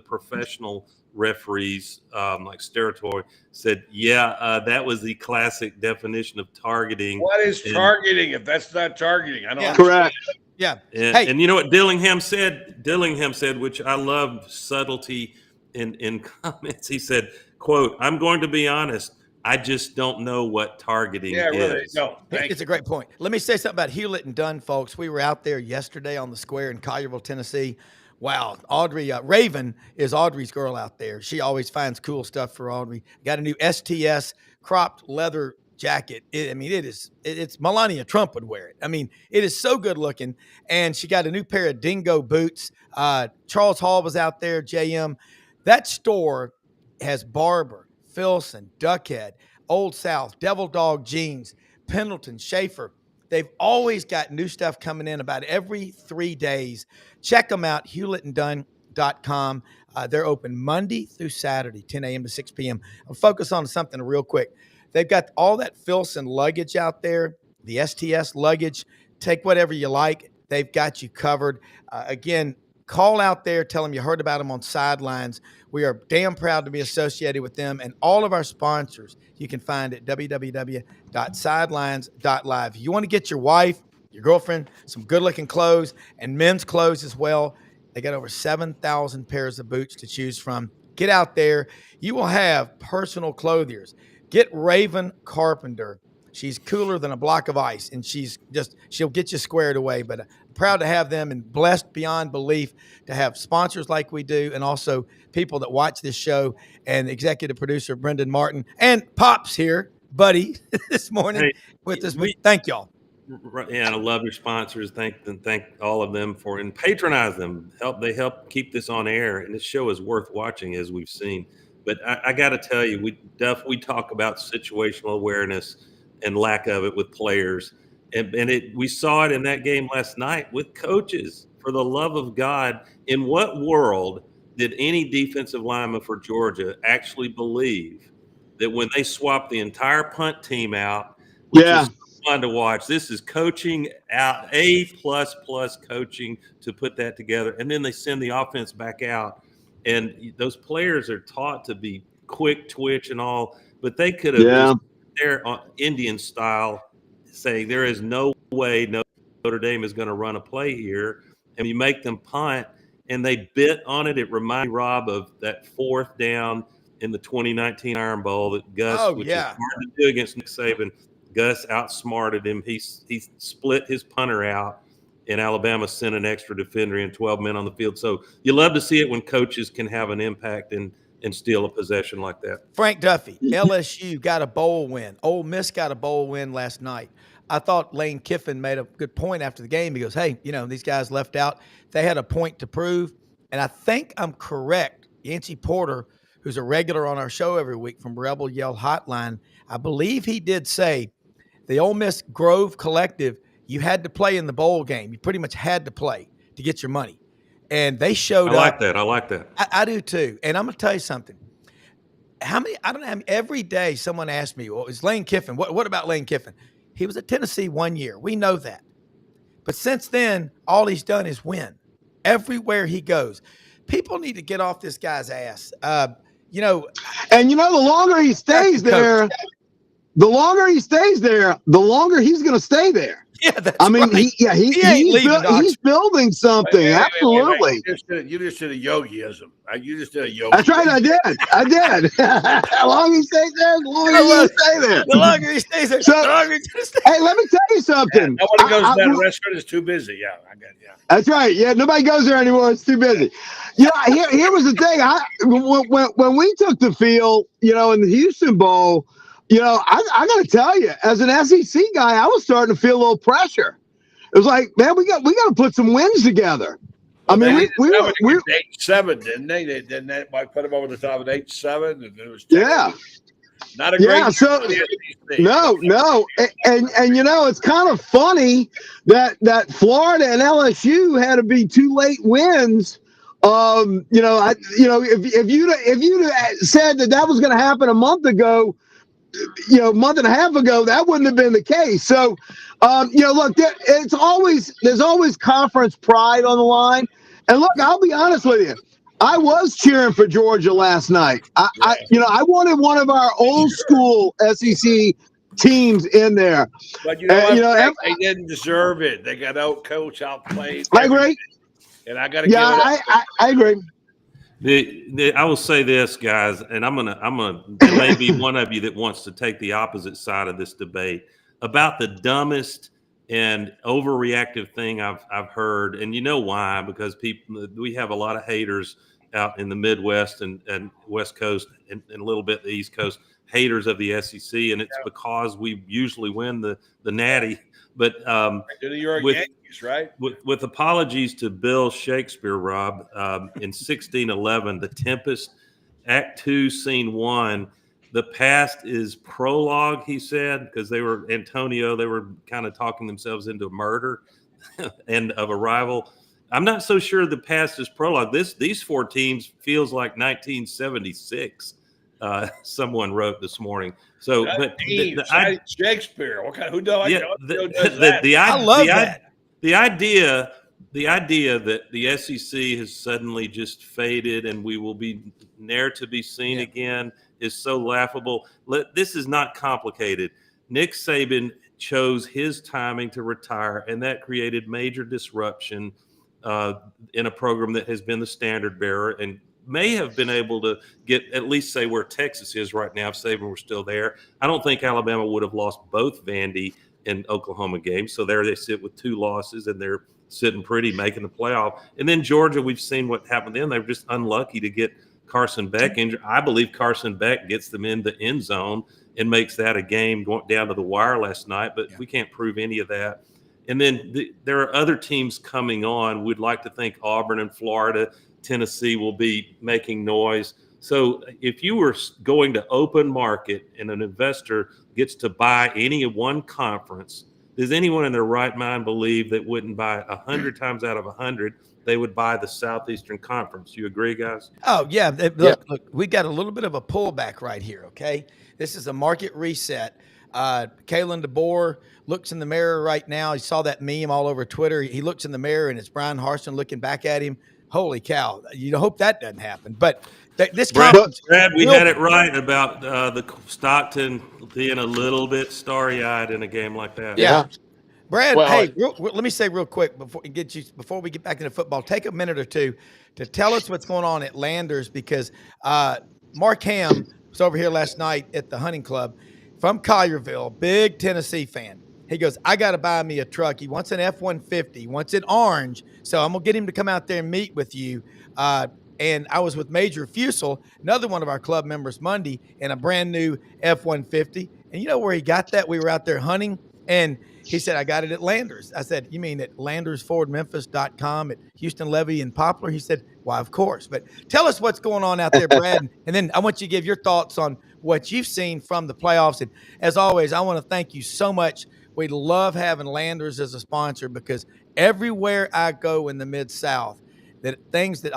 professional referees like Steratory said, that was the classic definition of targeting. What is targeting if that's not targeting? I don't understand. Correct. Yeah. And you know what Dillingham said? Dillingham said, which I love subtlety in comments. He said, quote, "I'm going to be honest. I just don't know what targeting is." Really, no. It's a great point. Let me say something about Hewlett and Dunn, folks. We were out there yesterday on the square in Collierville, Tennessee. Wow. Audrey, Raven is Audrey's girl out there. She always finds cool stuff for Audrey. Got a new STS cropped leather jacket. It's Melania Trump would wear it. I mean, it is so good looking. And she got a new pair of dingo boots. Charles Hall was out there, JM. That store has Barber, Filson, Duckhead, Old South, Devil Dog Jeans, Pendleton, Schaefer. They've always got new stuff coming in about every 3 days. Check them out, hewlettandunn.com. They're open Monday through Saturday, 10 a.m. to 6 p.m. I'll focus on something real quick. They've got all that Filson luggage out there, the STS luggage. Take whatever you like. They've got you covered. Again, call out there. Tell them you heard about them on Sidelines. We are damn proud to be associated with them and all of our sponsors. You can find at www.sidelines.live. If you want to get your wife, your girlfriend, some good-looking clothes and men's clothes as well, they got over 7,000 pairs of boots to choose from. Get out there. You will have personal clothiers. Get Raven Carpenter. She's cooler than a block of ice, and she'll get you squared away. But proud to have them and blessed beyond belief to have sponsors like we do, and also people that watch this show, and executive producer Brenden Martin and Pops here, buddy, this morning with us. Thank y'all. Yeah, I love your sponsors. Thank all of them and patronize them. They help keep this on air, and this show is worth watching, as we've seen. But I got to tell you, we talk about situational awareness and lack of it with players, and we saw it in that game last night with coaches. For the love of God, in what world did any defensive lineman for Georgia actually believe that when they swapped the entire punt team out, which is fun to watch, this is coaching out, A++ coaching to put that together, and then they send the offense back out. And those players are taught to be quick twitch and all, but they could have their Indian style saying there is no way Notre Dame is going to run a play here. And you make them punt, and they bit on it. It reminded Rob of that 4th down in the 2019 Iron Bowl that Gus, which is hard to do against Nick Saban. Gus outsmarted him. He split his punter out. And Alabama sent an extra defender and 12 men on the field. So you love to see it when coaches can have an impact and steal a possession like that. Frank Duffy, LSU got a bowl win. Ole Miss got a bowl win last night. I thought Lane Kiffin made a good point after the game. He goes, hey, these guys left out. They had a point to prove. And I think I'm correct. Yancey Porter, who's a regular on our show every week from Rebel Yell Hotline, I believe he did say the Ole Miss Grove Collective, you had to play in the bowl game. You pretty much had to play to get your money. And they showed up. I like that. I do too. And I'm going to tell you something. Every day someone asks me, well, is Lane Kiffin, what about Lane Kiffin? He was at Tennessee 1 year. We know that. But since then, all he's done is win. Everywhere he goes. People need to get off this guy's ass. And the longer he stays there, the longer he's going to stay there. Yeah, that's I mean, right. he's building something. Absolutely. You just did a yogiism. You just did a yogi. That's right. I did. How long he stays there, the longer he stay there. The longer he stays there, So, the longer he's going to stay. Hey, let me tell you something. Yeah, nobody goes to that restaurant. It's too busy. Yeah, I get it. Yeah. That's right. Yeah, nobody goes there anymore. It's too busy. Here was the thing. When we took the field, in the Houston Bowl, I got to tell you, as an SEC guy, I was starting to feel a little pressure. It was like, man, we got to put some wins together. Well, I mean, we were 8-7, didn't they? Didn't that might put them over the top of 8-7, and it was not a great. Yeah, so no, and it's kind of funny that Florida and LSU had to be two late wins. If you'd said that was going to happen a month ago, month and a half ago, that wouldn't have been the case. So, look, there's always conference pride on the line. And look, I'll be honest with you. I was cheering for Georgia last night. I wanted one of our old school SEC teams in there. But they didn't deserve it. They got out-coached, outplayed. I agree. And I got to give it up. I agree. I will say this, guys, and I'm gonna there may be one of you that wants to take the opposite side of this debate about the dumbest and overreactive thing I've heard, and you know why? Because we have a lot of haters out in the Midwest and West Coast and a little bit the East Coast, haters of the SEC, and it's because we usually win the Natty. But you're Yankees, right? With apologies to Bill Shakespeare, Rob, in 1611, The Tempest, Act 2, Scene 1. The past is prologue, he said, because they were kind of talking themselves into murder and of a rival. I'm not so sure the past is prologue. These four teams feels like 1976. Someone wrote this morning. So, but Shakespeare. What kind? Who does? Yeah, I love that. The idea that the SEC has suddenly just faded and we will be ne'er to be seen again is so laughable. This is not complicated. Nick Saban chose his timing to retire, and that created major disruption in a program that has been the standard bearer and may have been able to get at least say where Texas is right now if Saban were still there. I don't think Alabama would have lost both Vandy and Oklahoma games. So there they sit with 2 losses, and they're sitting pretty, making the playoff. And then Georgia, we've seen what happened then. They were just unlucky to get Carson Beck injured. I believe Carson Beck gets them in the end zone and makes that a game going down to the wire last night, but we can't prove any of that. And then there are other teams coming on. We'd like to think Auburn and Florida, Tennessee will be making noise. So if you were going to open market and an investor gets to buy any one conference, does anyone in their right mind believe that wouldn't buy 100 times out of 100, they would buy the Southeastern Conference? You agree, guys? Oh, yeah. Look, we got a little bit of a pullback right here, okay? This is a market reset. Kalen DeBoer looks in the mirror right now. He saw that meme all over Twitter. He looks in the mirror, and it's Brian Harsin looking back at him. Holy cow. You hope that doesn't happen. But this conference. Brad, we had it right about the Stockton being a little bit starry-eyed in a game like that. Yeah. Brad, hey, let me say real quick before we get back into football, take a minute or two to tell us what's going on at Landers, because Mark Ham was over here last night at the hunting club from Collierville, big Tennessee fan. He goes, I got to buy me a truck. He wants an F-150. He wants it orange. So I'm going to get him to come out there and meet with you. And I was with Major Fusel, another one of our club members, Monday, in a brand new F-150. And you know where he got that? We were out there hunting, and he said, I got it at Landers. I said, you mean at LandersFordMemphis.com at Houston Levy and Poplar? He said, why, of course. But tell us what's going on out there, Brad. And then I want you to give your thoughts on what you've seen from the playoffs. And as always, I want to thank you so much. We love having Landers as a sponsor, because everywhere I go in the Mid-South, a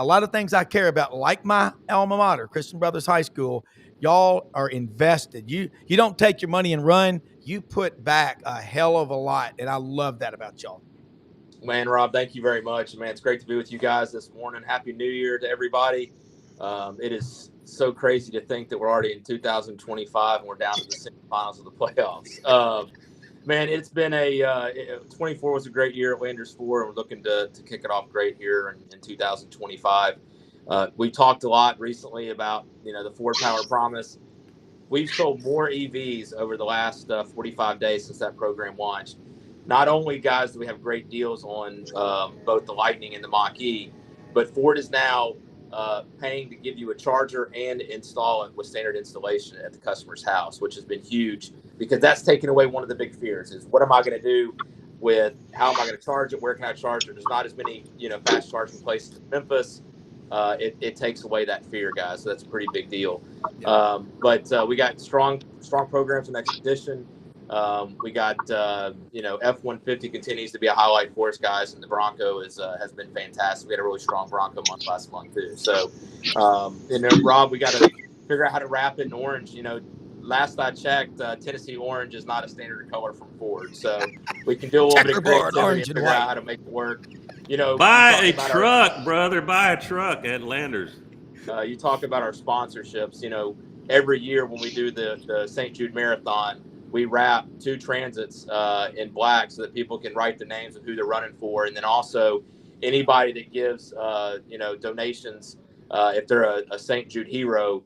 lot of things I care about, like my alma mater, Christian Brothers High School, y'all are invested. You don't take your money and run. You put back a hell of a lot, and I love that about y'all. Man, Rob, thank you very much. Man, it's great to be with you guys this morning. Happy New Year to everybody. It is so crazy to think that we're already in 2025 and we're down to the semifinals of the playoffs. man, it's been 24 was a great year at Landers 4, and we're looking to kick it off great here in 2025. We talked a lot recently about, the Ford Power Promise. We've sold more EVs over the last 45 days since that program launched. Not only, guys, do we have great deals on both the Lightning and the Mach-E, but Ford is now paying to give you a charger and install it with standard installation at the customer's house, which has been huge, because that's taken away one of the big fears is, what am I going to do with, how am I going to charge it? Where can I charge it? There's not as many, fast charging places in Memphis. It takes away that fear, guys. So that's a pretty big deal. But we got strong programs in Expedition. We got, F-150 continues to be a highlight for us, guys, and the Bronco has been fantastic. We had a really strong Bronco month last month too. So, Rob, we got to figure out how to wrap it in orange. Last I checked, Tennessee orange is not a standard color from Ford, so we can do a little bit of creativity and figure out how to make it work. Buy a truck, brother. Buy a truck at Landers. You talk about our sponsorships. Every year when we do the St. Jude Marathon, we wrap 2 transits in black so that people can write the names of who they're running for, and then also anybody that gives donations, if they're a St. Jude hero,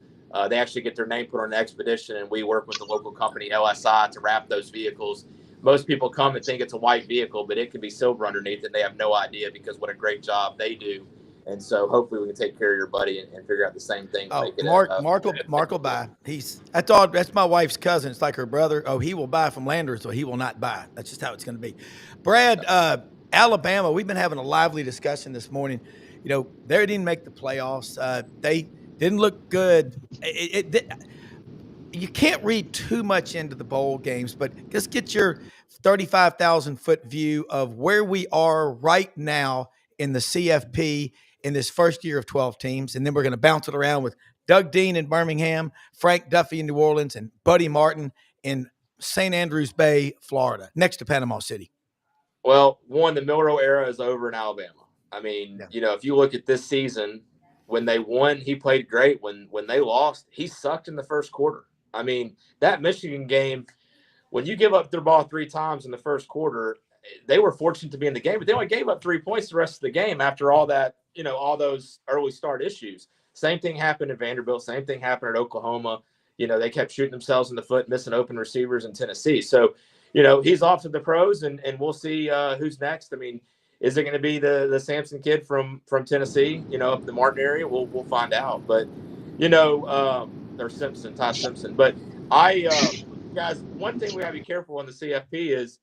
they actually get their name put on an expedition, and we work with the local company LSI to wrap those vehicles. Most people come and think it's a white vehicle, but it can be silver underneath, and they have no idea, because what a great job they do. And so hopefully we can take care of your buddy and figure out the same thing. Mark will buy. That's my wife's cousin. It's like her brother. Oh, he will buy from Landers, or he will not buy. That's just how it's going to be. Brad, Alabama, we've been having a lively discussion this morning. They didn't make the playoffs. They didn't look good. You can't read too much into the bowl games, but just get your 35,000-foot view of where we are right now in the CFP in this first year of 12 teams. And then we're going to bounce it around with Doug Dean in Birmingham, Frank Duffy in New Orleans, and Buddy Martin in St. Andrews Bay, Florida, next to Panama City. Well, the Monroe era is over in Alabama. I mean, if you look at this season, when they won, he played great. When they lost, he sucked in the first quarter. I mean, that Michigan game, when you give up their ball 3 times in the first quarter, they were fortunate to be in the game, but they only gave up 3 points the rest of the game after all that, all those early start issues. Same thing happened at Vanderbilt. Same thing happened at Oklahoma. They kept shooting themselves in the foot, missing open receivers in Tennessee. So, he's off to the pros, and we'll see who's next. I mean, is it going to be the Sampson kid from Tennessee, up the Martin area? We'll find out. But, or Ty Simpson. But guys, one thing we have to be careful on the CFP is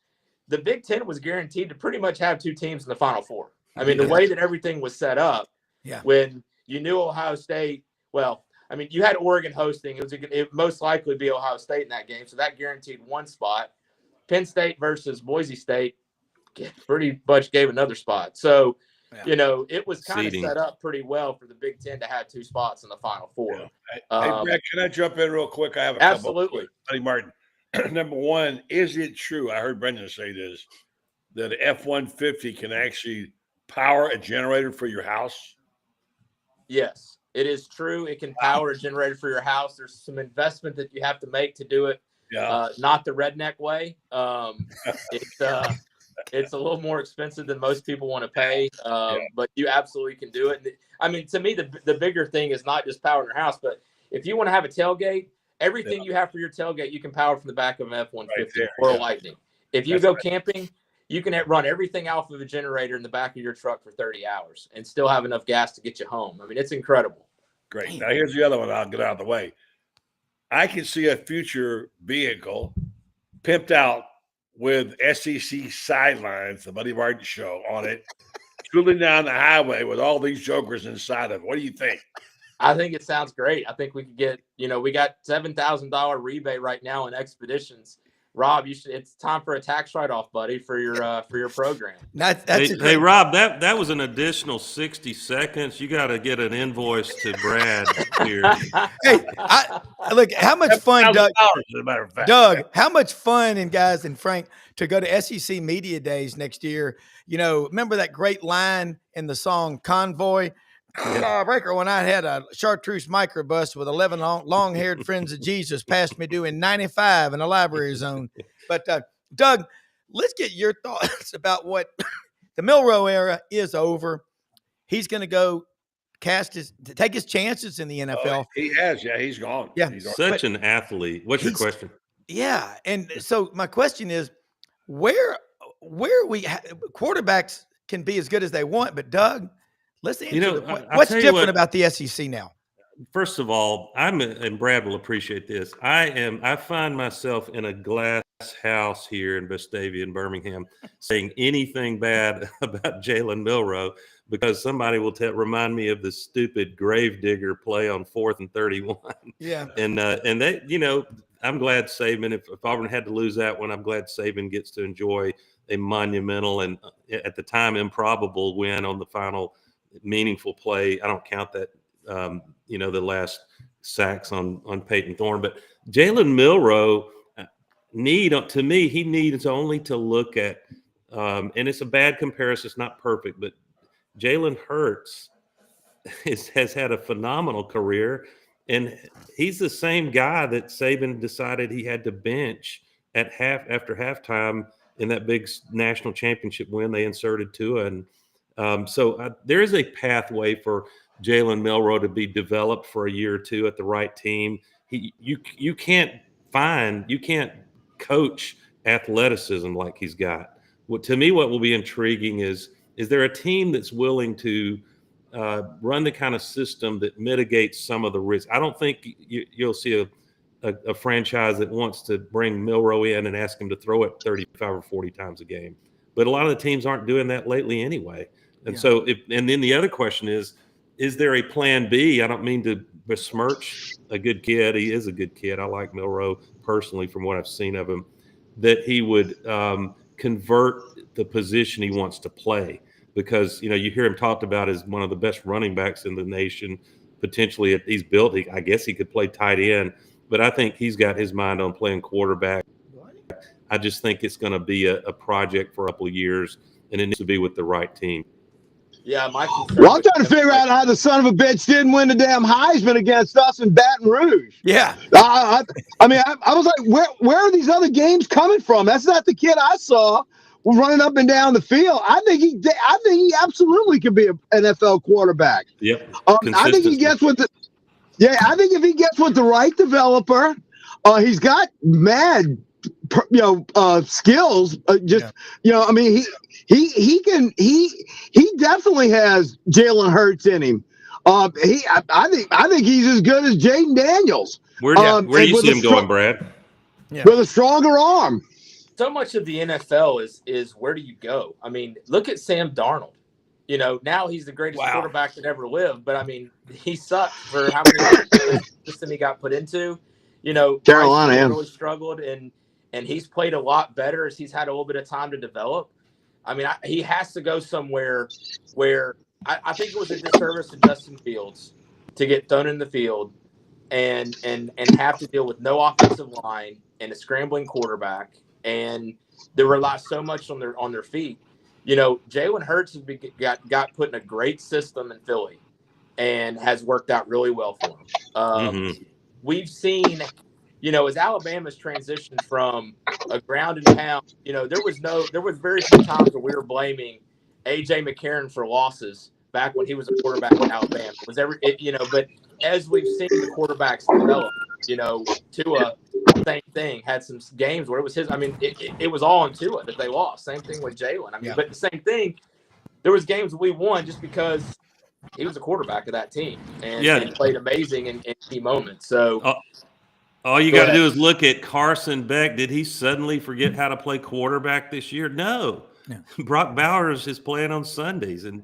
the Big Ten was guaranteed to pretty much have 2 teams in the Final Four. I mean, the way that everything was set up, when you knew Ohio State, you had Oregon hosting. It most likely be Ohio State in that game, so that guaranteed 1 spot. Penn State versus Boise State pretty much gave another spot. So, it was kind of set up pretty well for the Big Ten to have 2 spots in the Final Four. Yeah. Hey, Brad, can I jump in real quick? I have a absolutely. couple. Buddy Martin. Number one, is it true? I heard Brenden say this, that F-150 can actually power a generator for your house? Yes, it is true. It can power a generator for your house. There's some investment that you have to make to do it. Not the redneck way. It's a little more expensive than most people want to pay, but you absolutely can do it. I mean, to me, the bigger thing is not just powering your house, but if you want to have a tailgate, everything you have for your tailgate, you can power from the back of an F-150 or a Lightning. If you go camping, you can run everything off of a generator in the back of your truck for 30 hours and still have enough gas to get you home. I mean, it's incredible. Great. Now, here's the other one. I'll get out of the way. I can see a future vehicle pimped out with SEC Sidelines, the Buddy Martin show on it, cruising down the highway with all these jokers inside of it. What do you think? I think it sounds great. I think we could get, we got $7,000 rebate right now in Expeditions. Rob, it's time for a tax write-off, buddy, for your program. Hey, Rob, that was an additional 60 seconds. You got to get an invoice to Brad here. Hey, look, how much fun, Doug? As a matter of fact. Doug, how much fun, and guys, and Frank, to go to SEC Media Days next year. Remember that great line in the song Convoy? Breaker, when I had a chartreuse microbus with 11 long-haired friends of Jesus past me doing 95 in a library zone. But Doug, let's get your thoughts about what the Monroe era is over. He's going to go take his chances in the NFL. He has. Yeah, he's gone. Yeah. He's such an athlete. What's your question? Yeah. And so my question is, where quarterbacks can be as good as they want, but Doug, let's answer what's different about the SEC now? First of all, and Brad will appreciate this. I find myself in a glass house here in Vestavia in Birmingham saying anything bad about Jalen Milroe because somebody will remind me of the stupid gravedigger play on 4th and 31. Yeah. And they, I'm glad Saban, if Auburn had to lose that one, I'm glad Saban gets to enjoy a monumental and at the time improbable win on the final meaningful play. I don't count that, the last sacks on Peyton Thorne, but Jalen Milroe he needs only to look at, and it's a bad comparison. It's not perfect, but Jalen Hurts has had a phenomenal career, and he's the same guy that Saban decided he had to bench after halftime in that big national championship win. They inserted Tua, and so there is a pathway for Jalen Milroe to be developed for a year or two at the right team. You can't coach athleticism like he's got. To me, what will be intriguing is there a team that's willing to run the kind of system that mitigates some of the risk? I don't think you'll see a franchise that wants to bring Milroe in and ask him to throw it 35 or 40 times a game. But a lot of the teams aren't doing that lately anyway. And so and then the other question is there a plan B? I don't mean to besmirch a good kid. He is a good kid. I like Milroe personally from what I've seen of him, that he would convert the position he wants to play. Because, you hear him talked about as one of the best running backs in the nation. Potentially, he's built. I guess he could play tight end. But I think he's got his mind on playing quarterback. I just think it's going to be a project for a couple of years, and it needs to be with the right team. Yeah, I'm trying to figure out how the son of a bitch didn't win the damn Heisman against us in Baton Rouge. Yeah. I was like, where are these other games coming from? That's not the kid I saw running up and down the field. I think he absolutely could be an NFL quarterback. Yep. I think he gets with I think if he gets with the right developer, he's got mad skills. He definitely has Jalen Hurts in him. I think he's as good as Jaden Daniels. Where do you see him going, Brad? Yeah. With a stronger arm. So much of the NFL is where do you go? I mean, look at Sam Darnold. Now he's the greatest quarterback that ever lived, but I mean, he sucked for how many system he got put into. Carolina really struggled, and he's played a lot better as he's had a little bit of time to develop. I mean, he has to go somewhere where I think it was a disservice to Justin Fields to get thrown in the field and have to deal with no offensive line and a scrambling quarterback, and they rely so much on their feet. Jalen Hurts got put in a great system in Philly and has worked out really well for him. We've seen, as Alabama's transitioned from a ground and pound, there was very few times where we were blaming A.J. McCarron for losses back when he was a quarterback in Alabama. But as we've seen the quarterbacks develop, Tua, same thing, had some games where it was his. I mean, it was all on Tua that they lost. Same thing with Jalen. I mean, but the same thing, there was games we won just because he was a quarterback of that team and played amazing in key moments. So all you got to do is look at Carson Beck. Did he suddenly forget how to play quarterback this year? No. Brock Bowers is playing on Sundays and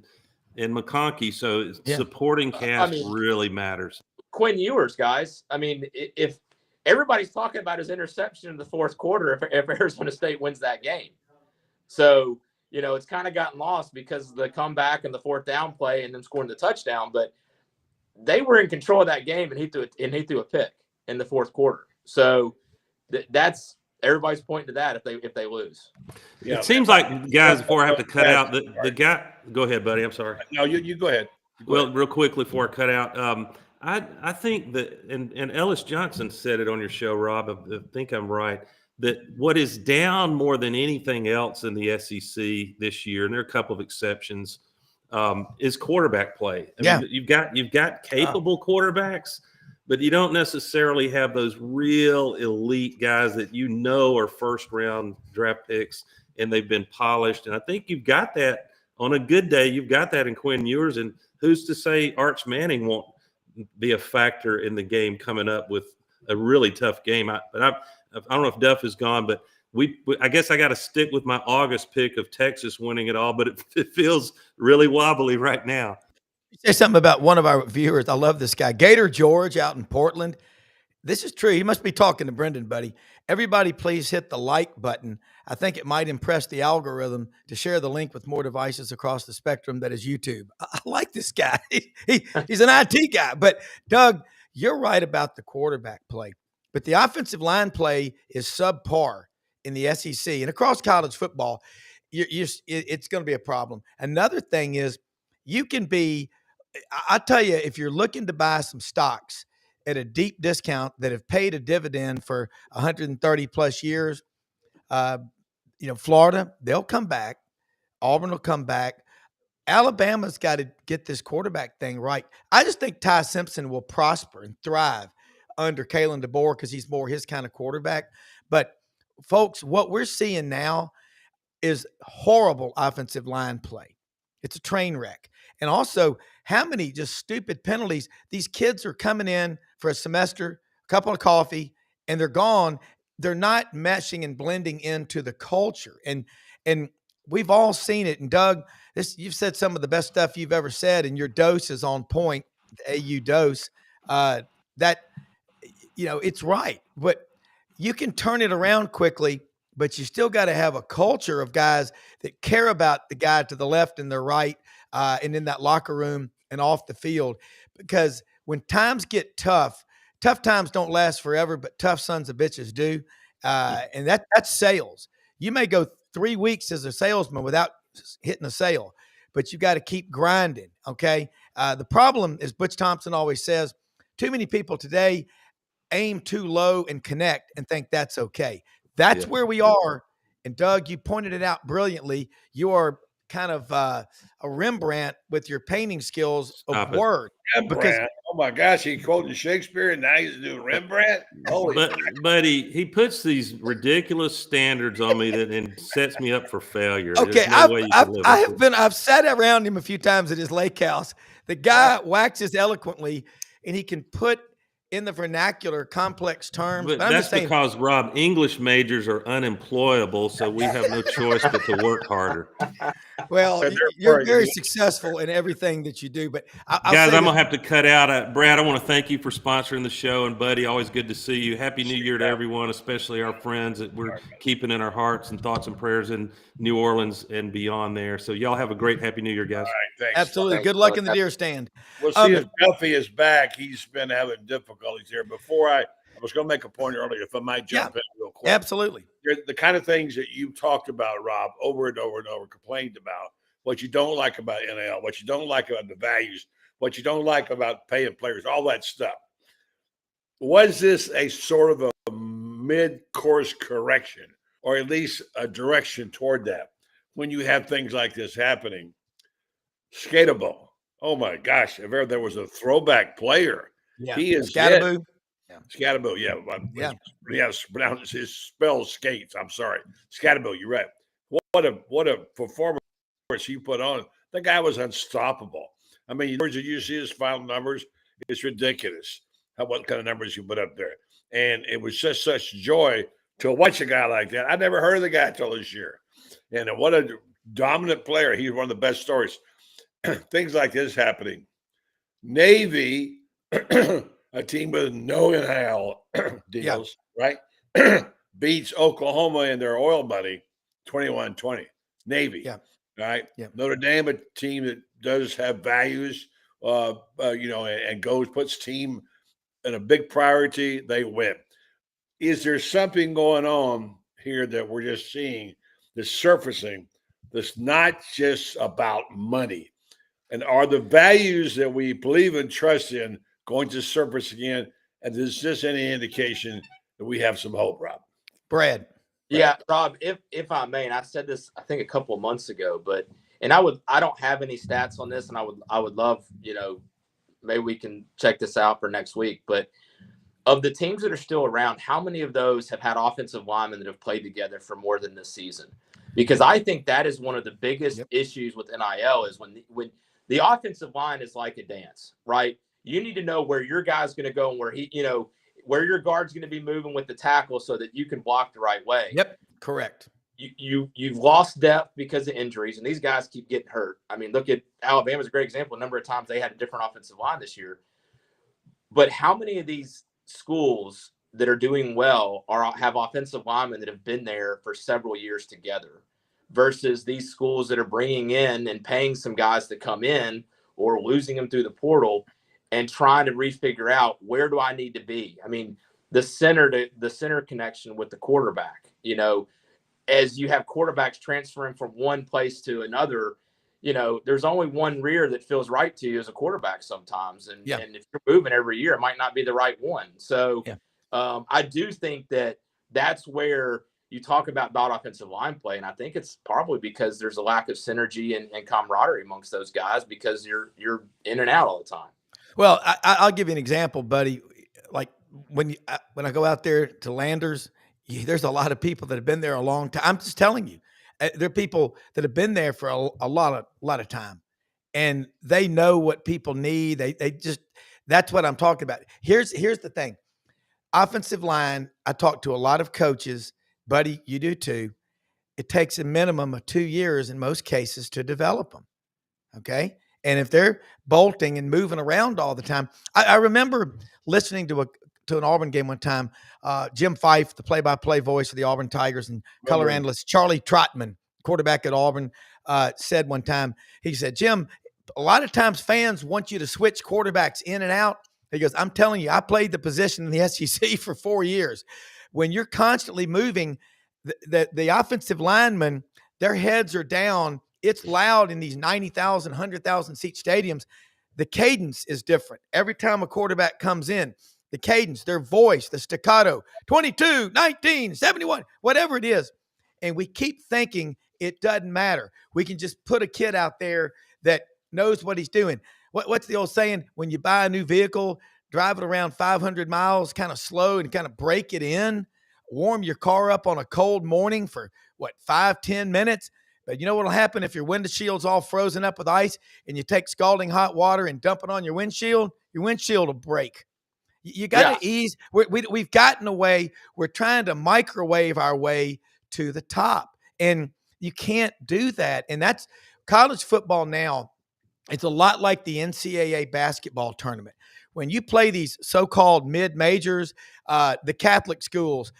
McConkey. So supporting cast really matters. Quinn Ewers, guys. I mean, if everybody's talking about his interception in the fourth quarter, if Arizona State wins that game. So, it's kind of gotten lost because of the comeback and the fourth down play and then scoring the touchdown. But they were in control of that game, and he threw a pick in the fourth quarter. So that's everybody's pointing to that if they lose. Yeah, it seems like, guys, before I have to cut out, the guy – go ahead, buddy. I'm sorry. No, you go ahead. Real quickly before I cut out, I think that, and Ellis Johnson said it on your show, Rob. I think I'm right. that what is down more than anything else in the SEC this year, and there are a couple of exceptions, is quarterback play. I mean, you've got capable quarterbacks, but you don't necessarily have those real elite guys that are first-round draft picks, and they've been polished. And I think you've got that on a good day. You've got that in Quinn Ewers, and who's to say Arch Manning won't be a factor in the game coming up with a really tough game. I don't know if Duff is gone, but I guess I got to stick with my August pick of Texas winning it all, but it feels really wobbly right now. Say something about one of our viewers. I love this guy, Gator George out in Portland. This is true. He must be talking to Brenden, buddy. Everybody, please hit the like button. I think it might impress the algorithm to share the link with more devices across the spectrum that is YouTube. I like this guy. He's an IT guy. But, Doug, you're right about the quarterback play. But the offensive line play is subpar in the SEC. And across college football, it's going to be a problem. Another thing is you can be – I tell you, if you're looking to buy some stocks at a deep discount that have paid a dividend for 130 plus years, Florida, they'll come back. Auburn will come back. Alabama's got to get this quarterback thing right. I just think Ty Simpson will prosper and thrive under Kalen DeBoer because he's more his kind of quarterback. But, folks, what we're seeing now is horrible offensive line play. It's a train wreck. And also, how many just stupid penalties. These kids are coming in for a semester, a cup of coffee, and they're gone. They're not meshing and blending into the culture. And we've all seen it. And Doug, you've said some of the best stuff you've ever said, and your dose is on point, the AU dose. It's right. But you can turn it around quickly, but you still got to have a culture of guys that care about the guy to the left and the right, and in that locker room and off the field. Because when times get tough times don't last forever, but tough sons of bitches do. And that's sales. You may go 3 weeks as a salesman without hitting a sale, but you got to keep grinding. Okay. The problem is Butch Thompson always says, too many people today aim too low and connect and think that's okay. That's where we are. And Doug, you pointed it out brilliantly. You are kind of a Rembrandt with your painting skills of word. Rembrandt. Oh my gosh, he quoted Shakespeare and now he's doing Rembrandt. But he puts these ridiculous standards on me and sets me up for failure. Okay, I've sat around him a few times at his lake house. The guy waxes eloquently, and he can put in the vernacular complex terms. But that's because, Rob, English majors are unemployable, so we have no choice but to work harder. Well, you're very successful in everything that you do. But guys, I'm going to have to cut out. Brad, I want to thank you for sponsoring the show. And, buddy, always good to see you. Happy New Year to everyone, especially our friends that we're keeping in our hearts and thoughts and prayers in New Orleans and beyond there. So y'all have a great Happy New Year, guys. All right, thanks. Absolutely. Good luck in the deer stand. We'll see if Duffy is back. He's been having difficulties here. Before I was going to make a point earlier, if I might jump in real quick. Absolutely. The kind of things that you talked about, Rob, over and over and over, complained about, what you don't like about NIL, what you don't like about the values, what you don't like about paying players, all that stuff. Was this a sort of a mid-course correction, or at least a direction toward that, when you have things like this happening? Skatable. Oh, my gosh. If ever there was a throwback player, he is Scatterboo. Scatterboo, his spell skates. I'm sorry. Scatterboo, you're right. What a performance he put on. The guy was unstoppable. I mean, you see his final numbers, it's ridiculous what kind of numbers you put up there. And it was just such joy to watch a guy like that. I never heard of the guy until this year. And what a dominant player. He's one of the best stories. Things like this happening. Navy, a team with no NIL deals, right? Beats Oklahoma in their oil money 21-20. Navy. Yeah. Right. Yeah. Notre Dame, a team that does have values, and puts team in a big priority, they win. Is there something going on here that we're just seeing that's surfacing that's not just about money? And are the values that we believe and trust in going to surface again? And is this any indication that we have some hope, Rob? Brad. Yeah, Rob, if I may, and I said this I think a couple of months ago, but I don't have any stats on this, and I would love, maybe we can check this out for next week. But of the teams that are still around, how many of those have had offensive linemen that have played together for more than this season? Because I think that is one of the biggest issues with NIL is when the offensive line is like a dance, right? You need to know where your guy's going to go and where your guard's going to be moving with the tackle so that you can block the right way. Yep, correct. You've lost depth because of injuries, and these guys keep getting hurt. I mean, look at Alabama's a great example. A number of times they had a different offensive line this year. But how many of these schools that are doing well have offensive linemen that have been there for several years together versus these schools that are bringing in and paying some guys to come in or losing them through the portal and trying to refigure out where do I need to be? I mean, the center connection with the quarterback, as you have quarterbacks transferring from one place to another, there's only one rear that feels right to you as a quarterback sometimes. And if you're moving every year, it might not be the right one. So I do think that's where you talk about offensive line play. And I think it's probably because there's a lack of synergy and camaraderie amongst those guys because you're in and out all the time. Well, I'll give you an example, buddy. Like when I go out there to Landers, there's a lot of people that have been there a long time. I'm just telling you, there are people that have been there for a lot of time, and they know what people need. They just, that's what I'm talking about. Here's the thing. Offensive line, I talk to a lot of coaches, buddy, you do too. It takes a minimum of 2 years in most cases to develop them. Okay. And if they're bolting and moving around all the time, I remember listening to an Auburn game one time. Jim Fife, the play-by-play voice of the Auburn Tigers, and color analyst Charlie Trotman, quarterback at Auburn, said one time, he said, Jim, a lot of times fans want you to switch quarterbacks in and out. He goes, I'm telling you, I played the position in the SEC for 4 years. When you're constantly moving, the offensive linemen, their heads are down. It's loud in these 90,000, 100,000 seat stadiums. The cadence is different. Every time a quarterback comes in, the cadence, their voice, the staccato, 22, 19, 71, whatever it is. And we keep thinking it doesn't matter. We can just put a kid out there that knows what he's doing. What's the old saying? When you buy a new vehicle, drive it around 500 miles, kind of slow and kind of break it in, warm your car up on a cold morning for 5-10 minutes. But you know what will happen if your windshield's all frozen up with ice and you take scalding hot water and dump it on your windshield? Your windshield will break. You got to ease. We've gotten away. We're trying to microwave our way to the top, and you can't do that. And that's college football now. It's a lot like the NCAA basketball tournament. When you play these so-called mid-majors, the Catholic schools,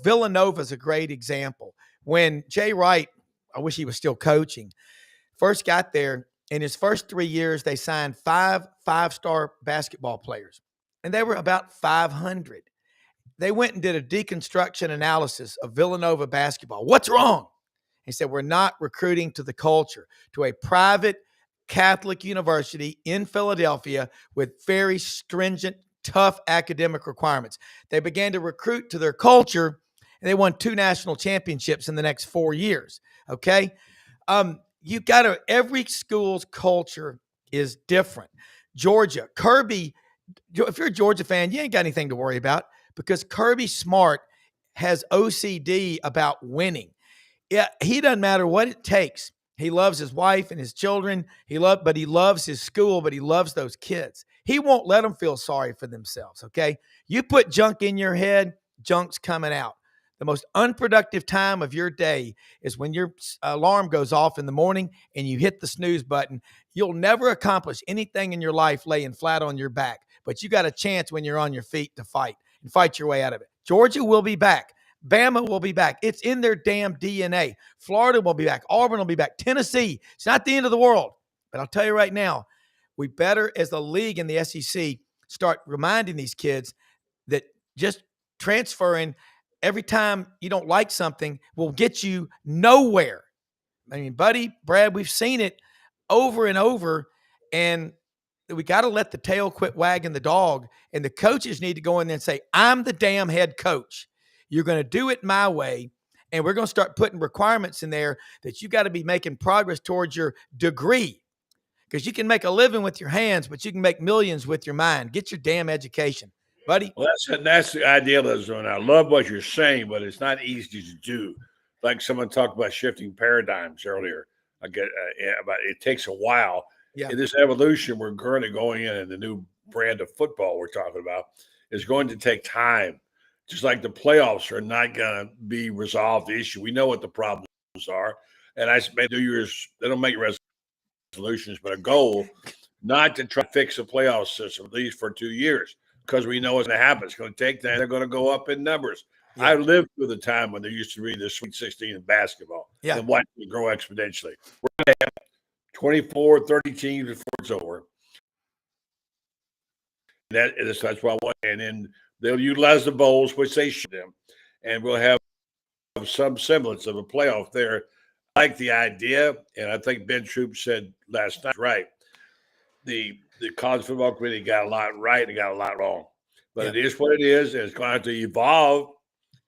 Villanova is a great example. When Jay Wright, I wish he was still coaching, first got there, in his first 3 years, they signed 5 five-star basketball players, and they were about 500. They went and did a deconstruction analysis of Villanova basketball. What's wrong? He said, we're not recruiting to the culture, to a private Catholic university in Philadelphia with very stringent, tough academic requirements. They began to recruit to their culture, and they won 2 national championships in the next 4 years. Okay. Every school's culture is different. Georgia, Kirby, if you're a Georgia fan, you ain't got anything to worry about because Kirby Smart has OCD about winning. Yeah, he doesn't matter what it takes. He loves his wife and his children. But he loves his school, but he loves those kids. He won't let them feel sorry for themselves. Okay. You put junk in your head, junk's coming out. The most unproductive time of your day is when your alarm goes off in the morning and you hit the snooze button. You'll never accomplish anything in your life laying flat on your back, but you got a chance when you're on your feet to fight and fight your way out of it. Georgia will be back. Bama will be back. It's in their damn DNA. Florida will be back. Auburn will be back. Tennessee. It's not the end of the world. But I'll tell you right now, we better, as the league and the SEC, start reminding these kids that just transferring every time you don't like something will get you nowhere. I mean, buddy, Brad, we've seen it over and over, and we got to let the tail quit wagging the dog, and the coaches need to go in there and say, I'm the damn head coach. You're going to do it my way. And we're going to start putting requirements in there that you got to be making progress towards your degree, because you can make a living with your hands, but you can make millions with your mind. Get your damn education, buddy. Well, that's the idealism. And I love what you're saying, but it's not easy to do. Like someone talked about shifting paradigms earlier. I get about it takes a while. Yeah. In this evolution we're currently going in, and the new brand of football we're talking about is going to take time. Just like the playoffs are not going to be resolved the issue. We know what the problems are. And I spent 2 years, they don't make resolutions, but a goal not to try to fix the playoff system, at least for 2 years, because we know what's going to happen. It's going to take that. They're going to go up in numbers. Yeah. I lived through the time when there used to be the Sweet 16 in basketball and watching it grow exponentially. We're going to have 24, 30 teams before it's over. That's what I want. And then they'll utilize the bowls, which they should them, and we'll have some semblance of a playoff there. I like the idea, and I think Ben Troop said last night, right, the college football committee got a lot right and got a lot wrong. But it is what it is, and it's going to have to evolve.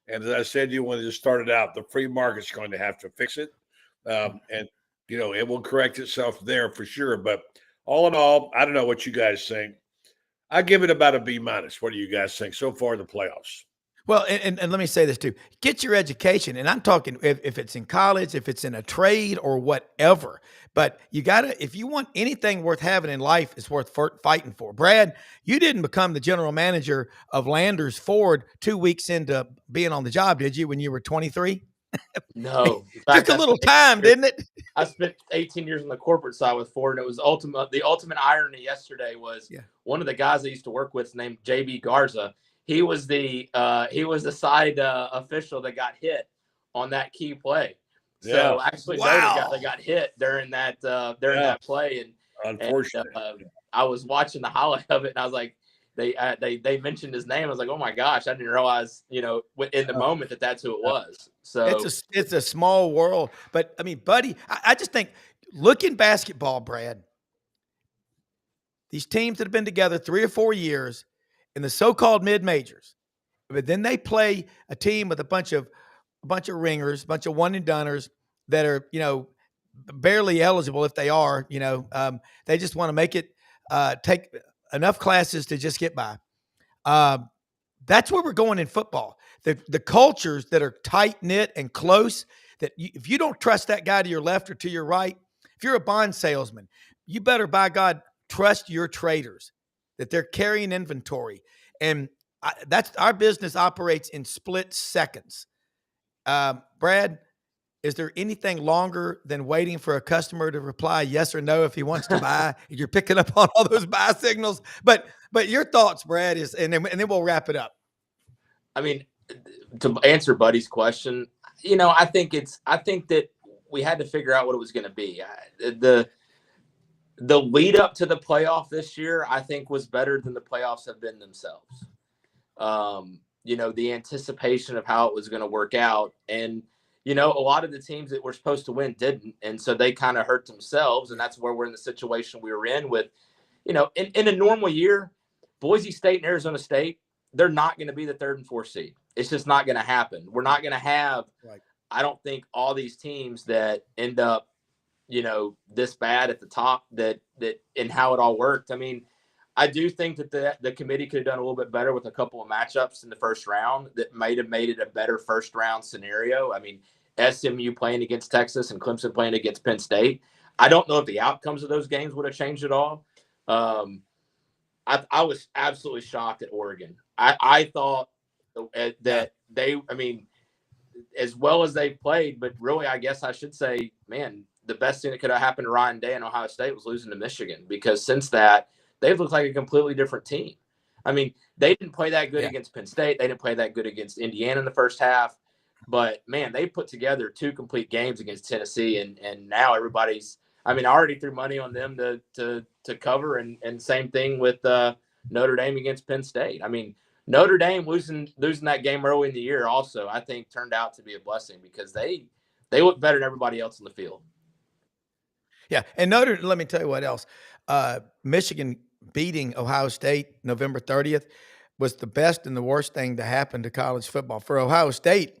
And as I said to you when it started out, the free market's going to have to fix it. And, you know, it will correct itself there for sure. But all in all, I don't know what you guys think. I give it about a B-. What do you guys think so far in the playoffs? Well, and let me say this too. Get your education. And I'm talking if it's in college, if it's in a trade or whatever. But you got to, if you want anything worth having in life, it's worth fighting for. Brad, you didn't become the general manager of Landers Ford 2 weeks into being on the job, did you, when you were 23? No. Took a little time, didn't it? I spent 18 years on the corporate side with Ford, and it was the ultimate irony yesterday was one of the guys I used to work with named JB Garza. He was the side official that got hit on that key play. So actually, Notre got hit during that play, and unfortunately, I was watching the highlight of it, and I was like, they mentioned his name. I was like, oh my gosh, I didn't realize, you know, in the moment that's who it was. So it's a small world, but I mean, buddy, I just think look in basketball, Brad. These teams that have been together 3 or 4 years in the so-called mid-majors, but then they play a team with a bunch of ringers, a bunch of one-and-doners that are, you know, barely eligible if they are, you know, they just want to make it take enough classes to just get by. That's where we're going in football. The cultures that are tight-knit and close, that if you don't trust that guy to your left or to your right, if you're a bond salesman, you better, by God, trust your traders, that they're carrying inventory. And that's our business operates in split seconds. Brad, is there anything longer than waiting for a customer to reply yes or no if he wants to buy? You're picking up on all those buy signals. But your thoughts, Brad, is and then we'll wrap it up. I mean, to answer Buddy's question, you know, I think that we had to figure out what it was going to be. The lead up to the playoff this year, I think, was better than the playoffs have been themselves. You know, the anticipation of how it was going to work out. And, you know, a lot of the teams that were supposed to win didn't. And so they kind of hurt themselves. And that's where we're in the situation we were in with, you know, in a normal year, Boise State and Arizona State, they're not going to be the 3rd and 4th seed. It's just not going to happen. We're not going to have, I don't think, all these teams that end up, you know, this bad at the top that and how it all worked. I mean, I do think that the committee could have done a little bit better with a couple of matchups in the first round that might have made it a better first round scenario. I mean, SMU playing against Texas and Clemson playing against Penn State. I don't know if the outcomes of those games would have changed at all. I was absolutely shocked at Oregon. I thought that they, I mean, as well as they played, but really, I guess I should say, man, the best thing that could have happened to Ryan Day and Ohio State was losing to Michigan, because since that, they've looked like a completely different team. I mean, they didn't play that good against Penn State. They didn't play that good against Indiana in the first half. But, man, they put together 2 complete games against Tennessee, and now everybody's – I mean, I already threw money on them to cover, and same thing with Notre Dame against Penn State. I mean, Notre Dame losing that game early in the year also, I think, turned out to be a blessing, because they look better than everybody else in the field. Yeah, and let me tell you what else. Michigan beating Ohio State November 30th. was the best and the worst thing to happen to college football. For Ohio State,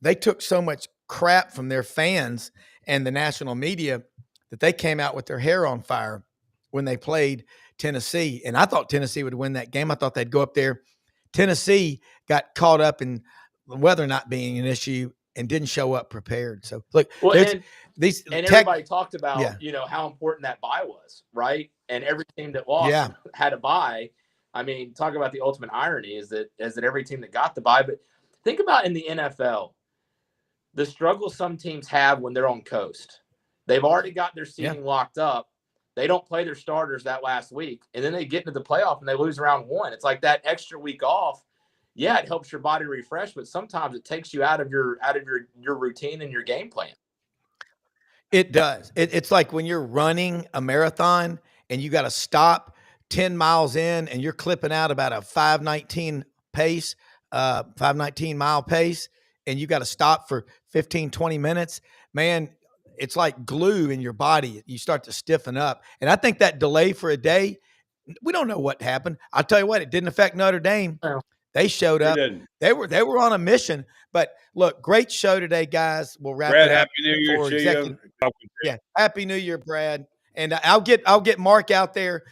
they took so much crap from their fans and the national media that they came out with their hair on fire when they played Tennessee. And I thought Tennessee would win that game. I thought they'd go up there. Tennessee got caught up in the weather not being an issue and didn't show up prepared. So look, everybody talked about, how important that bye was, right? And every team that lost had a bye. I mean, talk about the ultimate irony is that every team that got the bye. But think about in the NFL, the struggle some teams have when they're on coast. They've already got their seating locked up. They don't play their starters that last week, and then they get into the playoff and they lose round one. It's like that extra week off. Yeah, it helps your body refresh, but sometimes it takes you out of your routine and your game plan. It does. It's like when you're running a marathon and you got to stop 10 miles in and you're clipping out about a 5:19 pace, 5:19 mile pace, and you got to stop for 15, 20 minutes, man, it's like glue in your body. You start to stiffen up. And I think that delay for a day, we don't know what happened. I'll tell you what, it didn't affect Notre Dame. Oh. They showed up. They were on a mission. But look, great show today, guys. We'll wrap it up. Happy New Year to you. Yeah, Happy New Year, Brad. And I'll get Mark out there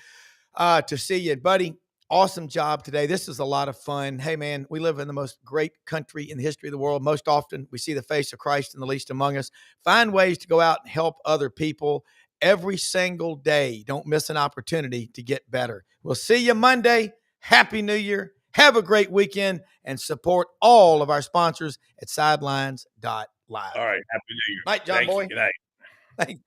to see you, buddy. Awesome job today. This is a lot of fun. Hey, man, we live in the most great country in the history of the world. Most often, we see the face of Christ in the least among us. Find ways to go out and help other people every single day. Don't miss an opportunity to get better. We'll see you Monday. Happy New Year. Have a great weekend and support all of our sponsors at sidelines.live. All right. Happy New Year. Night, John Boy. Good night. Thanks.